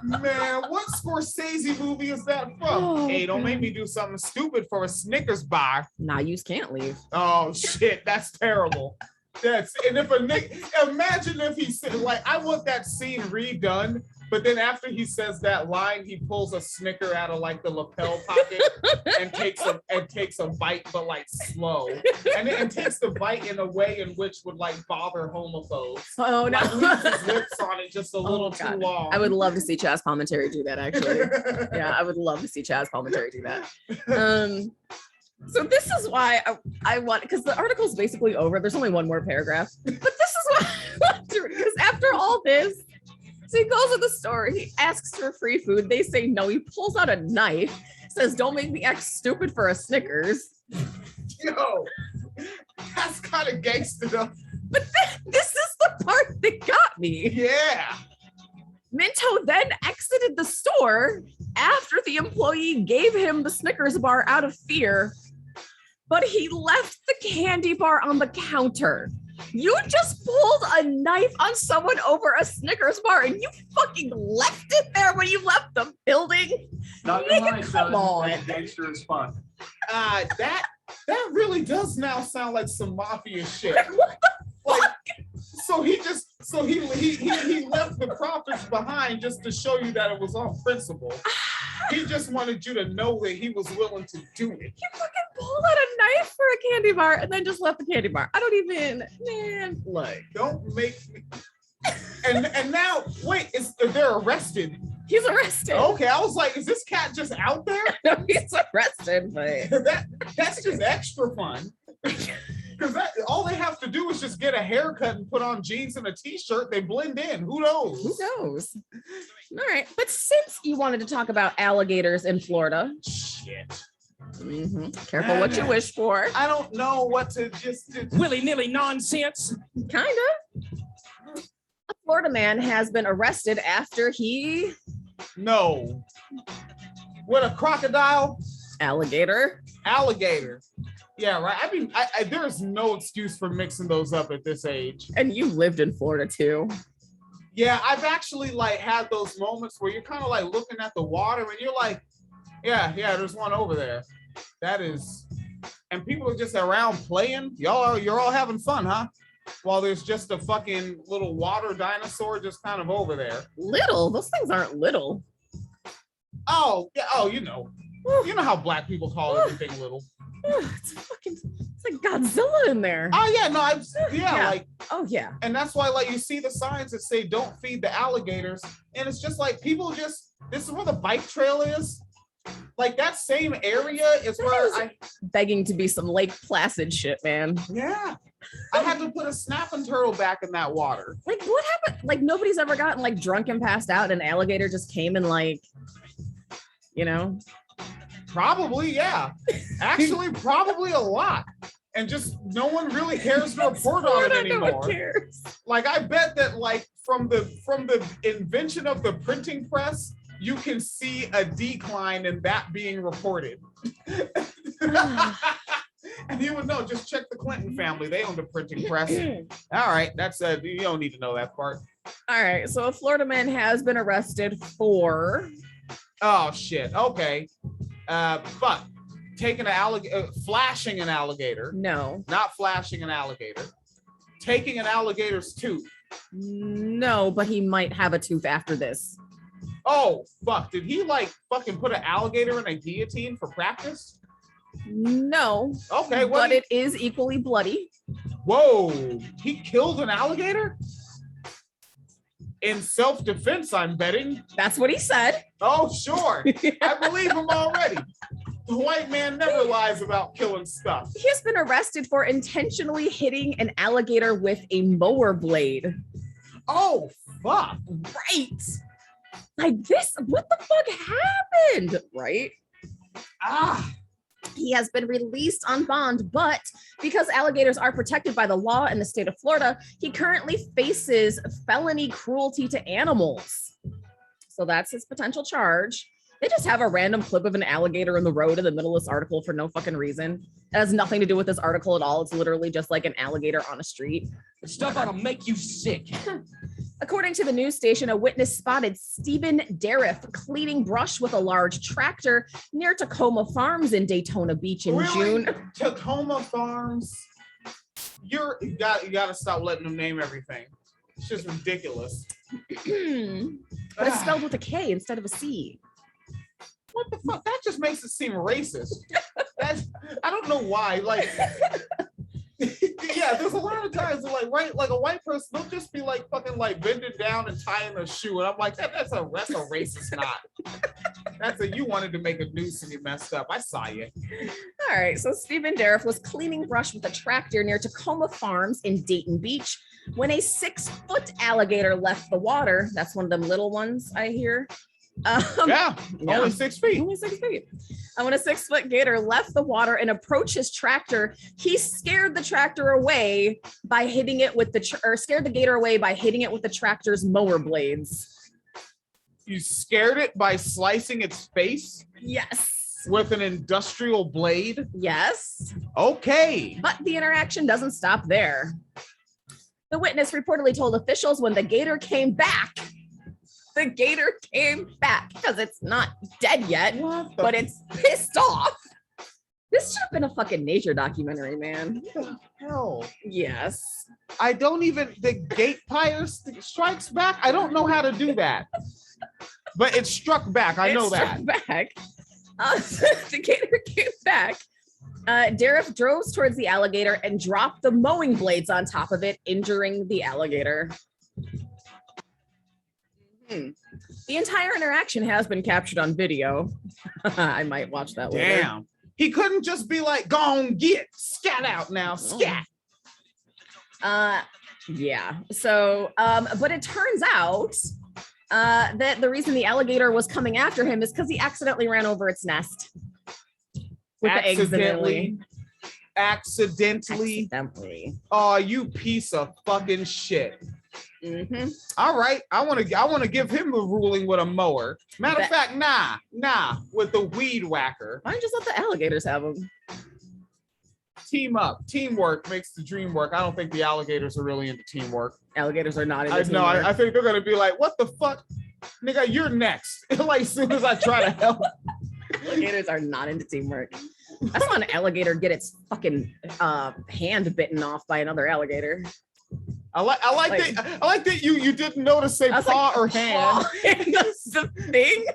Man, what Scorsese movie is that from? Hey, don't make me do something stupid for a Snickers bar. Nah, you can't leave. Oh shit, that's terrible. And if a nigga, imagine if he said, like, I want that scene redone, but then after he says that line, he pulls a Snicker out of like the lapel pocket and takes a bite, but like slow, and takes the bite in a way in which would like bother homophobes. Oh no, like, leaves his lips on it just a little too long. I would love to see Chaz Palminteri do that. Actually, yeah, I would love to see Chaz Palminteri do that. So this is why I want, because the article is basically over. There's only one more paragraph, but this is why I want to read, because after all this, so he goes to the store, he asks for free food. They say no. He pulls out a knife, says, "Don't make me act stupid for a Snickers." Yo, that's kind of gangster though. But this is the part that got me. Yeah. Minto then exited the store after the employee gave him the Snickers bar out of fear, but he left the candy bar on the counter. You just pulled a knife on someone over a Snickers bar and you fucking left it there when you left the building? Not come on. Gangster as fuck. That really does now sound like some mafia shit. What the fuck? Like, so he left the profits behind just to show you that it was on principle. He just wanted you to know that he was willing to do it. You fucking pull out a knife for a candy bar and then just left the candy bar. I don't even, man, like. Don't make me. And now, wait, they're arrested? He's arrested. Okay, I was like, is this cat just out there? No, he's arrested, but that's just extra fun. Because all they have to do is just get a haircut and put on jeans and a t-shirt. They blend in. Who knows? Who knows? All right, but since you wanted to talk about alligators in Florida, shit. Careful what you wish for. I don't know what to just willy-nilly nonsense. Kinda. A Florida man has been arrested after he. No. What, a crocodile? Alligator. Yeah, right. I mean, there's no excuse for mixing those up at this age. And you lived in Florida too. Yeah, I've actually like had those moments where you're kind of like looking at the water and you're like, yeah, there's one over there. That is, and people are just around playing. You're all having fun, huh? While there's just a fucking little water dinosaur just kind of over there. Little? Those things aren't little. Oh, yeah. Oh, you know how black people call everything little. It's like Godzilla in there. Oh yeah, no, like, oh yeah. And that's why like you see the signs that say don't feed the alligators, and it's just like people this is where the bike trail is. Like that same area is where I begging to be some Lake Placid shit, man. Yeah. I had to put a snapping turtle back in that water. Like what happened? Like nobody's ever gotten like drunk and passed out, and an alligator just came and like, you know. Probably, yeah. Actually, probably a lot. And just no one really cares to report on it anymore. No one cares. Like I bet that like from the invention of the printing press, you can see a decline in that being reported. And you would know, just check the Clinton family. They owned a printing press. All right, that's you don't need to know that part. All right, so a Florida man has been arrested for. Oh shit. Okay. But taking flashing an alligator. No. Not flashing an alligator. Taking an alligator's tooth. No, but he might have a tooth after this. Oh, fuck. Did he like fucking put an alligator in a guillotine for practice? No. Okay, but it is equally bloody. Whoa. He killed an alligator? In self-defense, I'm betting. That's what he said. Oh, sure. I believe him already. The white man never lies about killing stuff. He has been arrested for intentionally hitting an alligator with a mower blade. Oh, fuck. Right. Like this, what the fuck happened? Right? He has been released on bond, but because alligators are protected by the law in the state of Florida, he currently faces felony cruelty to animals. So that's his potential charge. They just have a random clip of an alligator in the road in the middle of this article for no fucking reason. It has nothing to do with this article at all. It's literally just like an alligator on a street. Stuff ought to make you sick. According to the news station, a witness spotted Stephen Dariff cleaning brush with a large tractor near Tacoma Farms in Daytona Beach in June. Tacoma Farms? You gotta stop letting them name everything. It's just ridiculous. But it's spelled with a K instead of a C. What the fuck? That just makes it seem racist. I don't know why. Like, yeah, there's a lot of times like, right, like a white person, they'll just be like fucking like bending down and tying a shoe, and I'm like, that's a racist knot. You wanted to make a noose and you messed up. I saw you. All right, so Stephen Dariff was cleaning brush with a tractor near Tacoma Farms in Dayton Beach when a 6-foot alligator left the water. That's one of them little ones I hear. Only 6 feet. Only 6 feet. And when a 6-foot gator left the water and approached his tractor, he scared the tractor away by hitting it with scared the gator away by hitting it with the tractor's mower blades. You scared it by slicing its face? Yes. With an industrial blade? Yes. Okay. But the interaction doesn't stop there. The witness reportedly told officials when the gator came back, because it's not dead yet, but it's pissed off. This should have been a fucking nature documentary, man. What the hell? Yes. The gate fire strikes back. I don't know how to do that. But it struck back. I know that. Back. The gator came back Dareth drove towards the alligator and dropped the mowing blades on top of it, injuring the alligator. The entire interaction has been captured on video. I might watch that later. Damn. He couldn't just be like, go on, get, scat out now, scat. Yeah. So, but it turns out that the reason the alligator was coming after him is because he accidentally ran over its nest. With the eggs in it. Accidentally. Oh, you piece of fucking shit. All right, I want to give him a ruling with a mower. Matter of fact, nah, with the weed whacker. Why don't you just let the alligators have them? Team up, teamwork makes the dream work. I don't think the alligators are really into teamwork. Alligators are not into teamwork. I think they're gonna be like, what the fuck, nigga, you're next. Like as soon as I try to help. Alligators are not into teamwork. I saw an alligator get its fucking hand bitten off by another alligator. I like that you didn't know to say paw or hand. The thing.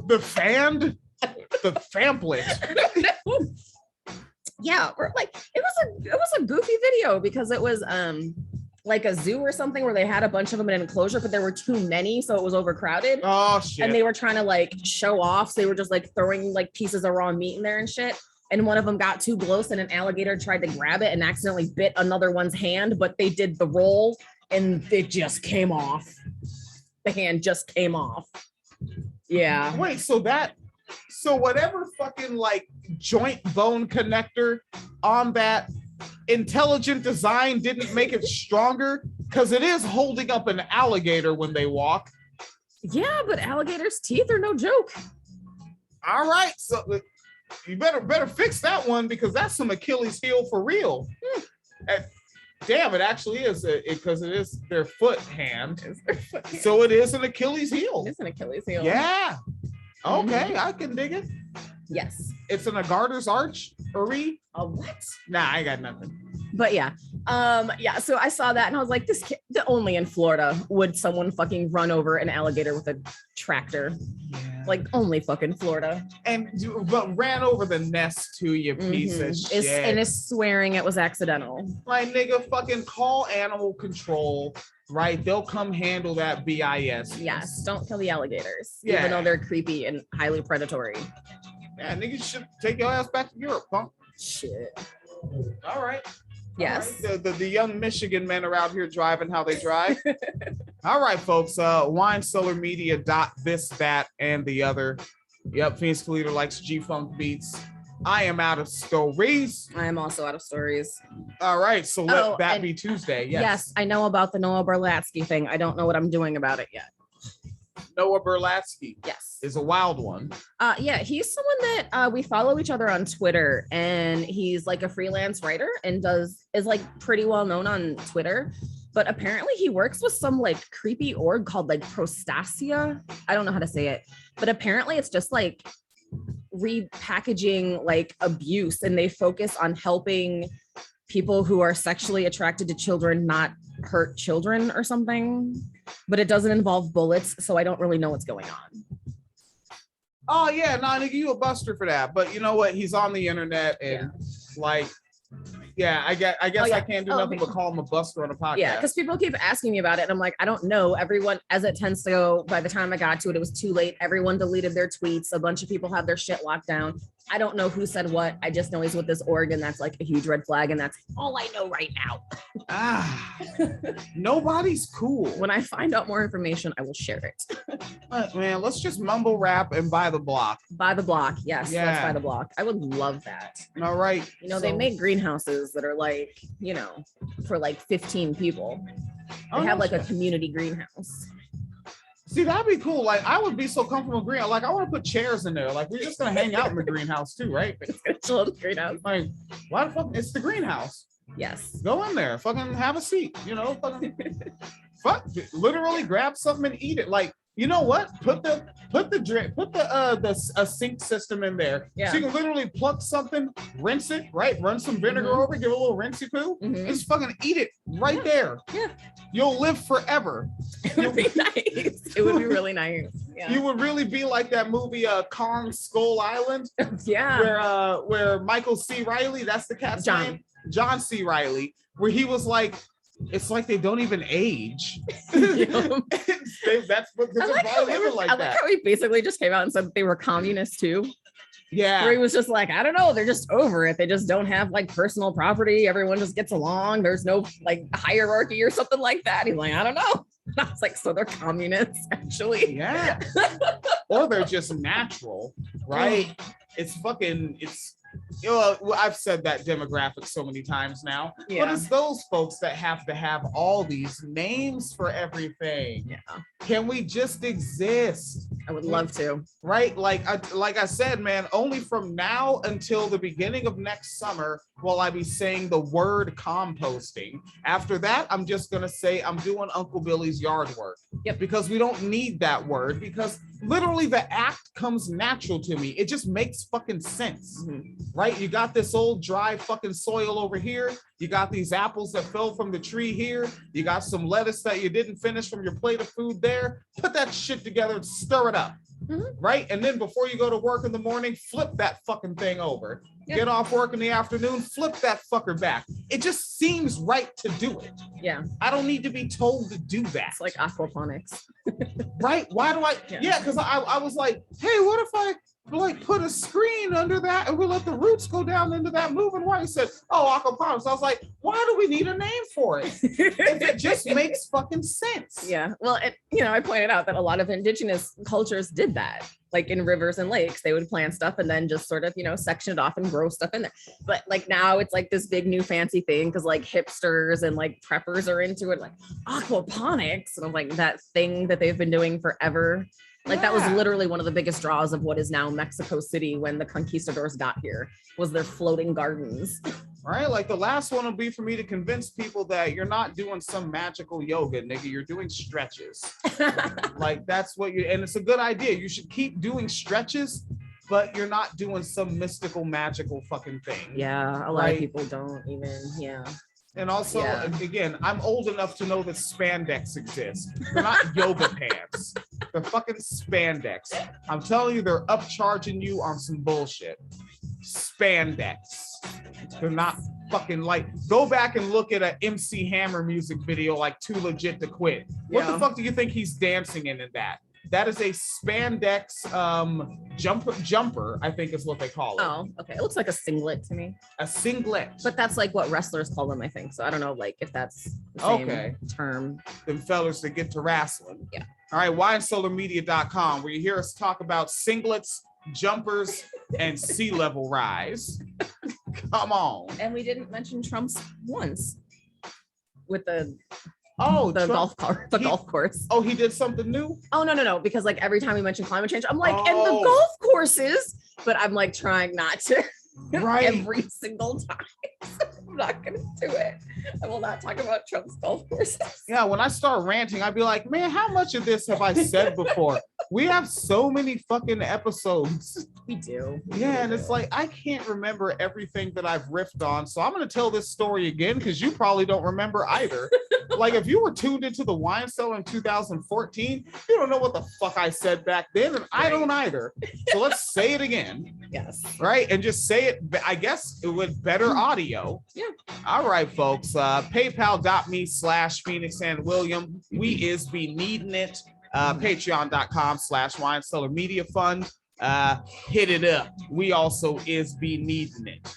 The fan. The pamphlet. Yeah, or like it was a goofy video because it was like a zoo or something where they had a bunch of them in an enclosure, but there were too many, so it was overcrowded. Oh shit. And they were trying to like show off, so they were just like throwing like pieces of raw meat in there and shit. And one of them got too close and an alligator tried to grab it and accidentally bit another one's hand, but they did the roll and it just came off. The hand just came off. Yeah. Wait, so whatever fucking like joint bone connector on that intelligent design didn't make it stronger, because it is holding up an alligator when they walk. Yeah, but alligators' teeth are no joke. All right, so you better fix that one, because that's some Achilles heel for real. Damn, it actually is, because it is their foot hand. So it is an Achilles heel. It's an Achilles heel. Yeah. Okay, I can dig it. Yes. It's an Agarter's arch. A what? Nah, I got nothing. But yeah. Yeah, so I saw that and I was like, only in Florida would someone fucking run over an alligator with a tractor. Yeah. Like only fucking Florida. But ran over the nest too, you piece of shit. And is swearing it was accidental. Like, nigga, fucking call animal control, right? They'll come handle that BIS. Yes, don't kill the alligators, even though they're creepy and highly predatory. Yeah, niggas should take your ass back to Europe, punk. Shit. All right. Yes. All right. The young Michigan men are out here driving how they drive. All right, folks. Wine Cellar Media this, that, and the other. Yep, Phoenix Leader likes G-Funk beats. I am out of stories. I am also out of stories. All right, so let that be Tuesday. Yes, I know about the Noah Berlatsky thing. I don't know what I'm doing about it yet. Noah Berlatsky. Yes. Is a wild one. Yeah, he's someone that we follow each other on Twitter, and he's like a freelance writer and is like pretty well known on Twitter. But apparently he works with some like creepy org called like Prostasia. I don't know how to say it, but apparently it's just like repackaging like abuse, and they focus on helping people who are sexually attracted to children not hurt children or something, but it doesn't involve bullets, so I don't really know what's going on. Oh yeah, nah, nigga, you a buster for that. But you know what? He's on the internet and like, yeah, I guess I can't do nothing but call him a buster on a podcast. Yeah, because people keep asking me about it, and I'm like, I don't know. Everyone, as it tends to go, by the time I got to it, it was too late. Everyone deleted their tweets. A bunch of people have their shit locked down. I don't know who said what. I just know he's with this org, and that's like a huge red flag, and that's all I know right now. Nobody's cool. When I find out more information, I will share it. Man, let's just mumble rap and buy the block. Buy the block, yes. Yeah. Let's buy the block. I would love that. All right. You know, they make greenhouses that are like, you know, for like 15 people. They have like a community greenhouse. See, that'd be cool. Like, I would be so comfortable in green. Like, I want to put chairs in there. Like, we're just gonna hang out in the greenhouse too, right? Chill in the greenhouse. Like, why the fuck? It's the greenhouse. Yes. Go in there. Fucking have a seat. You know, fucking literally grab something and eat it. Like, you know what? Put a sink system in there. Yeah. So you can literally pluck something, rinse it, right? Run some vinegar over, give it a little rinsey poo, just fucking eat it right there. Yeah. You'll live forever. It would be nice. It would be really nice. Yeah. You would really be like that movie Kong Skull Island. Yeah. Where Michael C. Riley, that's the cat's name? John C. Riley, where he was like, it's like they don't even age. That's what I like how he basically just came out and said that they were communists too. Yeah. Where he was just like, I don't know, they're just over it. They just don't have like personal property. Everyone just gets along. There's no like hierarchy or something like that. He's like, I don't know. I was like, so they're communists, actually. Yeah. Or they're just natural, right? It's you know, I've said that demographic so many times now, but it's those folks that have to have all these names for everything. Yeah. Can we just exist? I would love to. Right? Like I said, man, only from now until the beginning of next summer will I be saying the word composting. After that, I'm just going to say I'm doing Uncle Billy's yard work. Yep. Because we don't need that word, because literally the act comes natural to me. It just makes fucking sense. Right? You got this old dry fucking soil over here. You got these apples that fell from the tree here. You got some lettuce that you didn't finish from your plate of food there. Put that shit together and stir it up. Right? And then before you go to work in the morning, flip that fucking thing over. Get off work in the afternoon, flip that fucker back. It just seems right to do it. Yeah. I don't need to be told to do that. It's like aquaponics. Right? Why do I? Yeah, because I was like, hey, what if I like put a screen under that and we let the roots go down into that moving wire? He said, oh, aquaponics. I was like, why do we need a name for it? If it just makes fucking sense. Yeah. Well, I pointed out that a lot of indigenous cultures did that. Like in rivers and lakes, they would plant stuff and then just sort of, section it off and grow stuff in there. But like now it's like this big new fancy thing because like hipsters and like preppers are into it, like aquaponics. And I'm like, that thing that they've been doing forever. Like that was literally one of the biggest draws of what is now Mexico City when the conquistadors got here, was their floating gardens. Right? Like the last one will be for me to convince people that you're not doing some magical yoga, nigga. You're doing stretches. Like that's what and it's a good idea. You should keep doing stretches, but you're not doing some mystical, magical fucking thing. Yeah. A lot of people don't even, And also, again, I'm old enough to know that spandex exists. They're not yoga pants. They're fucking spandex. I'm telling you, they're upcharging you on some bullshit. Spandex. They're not fucking like, go back and look at an MC Hammer music video like Too Legit to Quit. What the fuck do you think he's dancing in that? That is a spandex jumper, I think is what they call it. Oh, okay. It looks like a singlet to me. A singlet. But that's like what wrestlers call them, I think. So I don't know, like if that's the same term. Them fellas that get to wrestling. Yeah. All right, winecellarmedia.com, where you hear us talk about singlets, jumpers, and sea level rise. Come on. And we didn't mention Trump's once with the Trump, golf course. Oh, he did something new? Oh, no. Because like every time we mention climate change, I'm like, and the golf courses, but I'm like trying not to. Right. Every single time. I'm not going to do it. I will not talk about Trump's golf courses. Yeah, when I start ranting, I'd be like, man, how much of this have I said before? We have so many fucking episodes. We do. Yeah, and it's like, I can't remember everything that I've riffed on. So I'm going to tell this story again because you probably don't remember either. Like if you were tuned into the Wine Cellar in 2014, you don't know what the fuck I said back then, and I don't either. So let's say it again. Yes. Right? And just say it, I guess, with better audio. Yeah. All right, folks. PayPal.me/Phoenix and William. We is be needing it. Patreon.com/Wine Cellar Media Fund. Hit it up. We also is be needing it.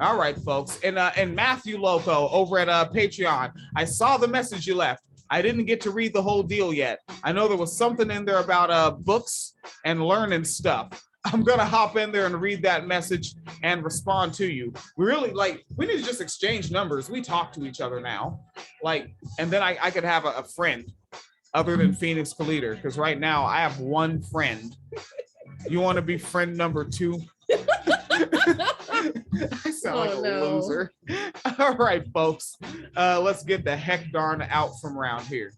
All right, folks. And Matthew Loco over at Patreon. I saw the message you left. I didn't get to read the whole deal yet. I know there was something in there about books and learning stuff. I'm gonna hop in there and read that message and respond to you. We need to just exchange numbers. We talk to each other now. And then I could have a friend other than Phoenix Collider, because right now I have one friend. You want to be friend number 2? I sound like a loser. All right, folks. Let's get the heck darn out from around here.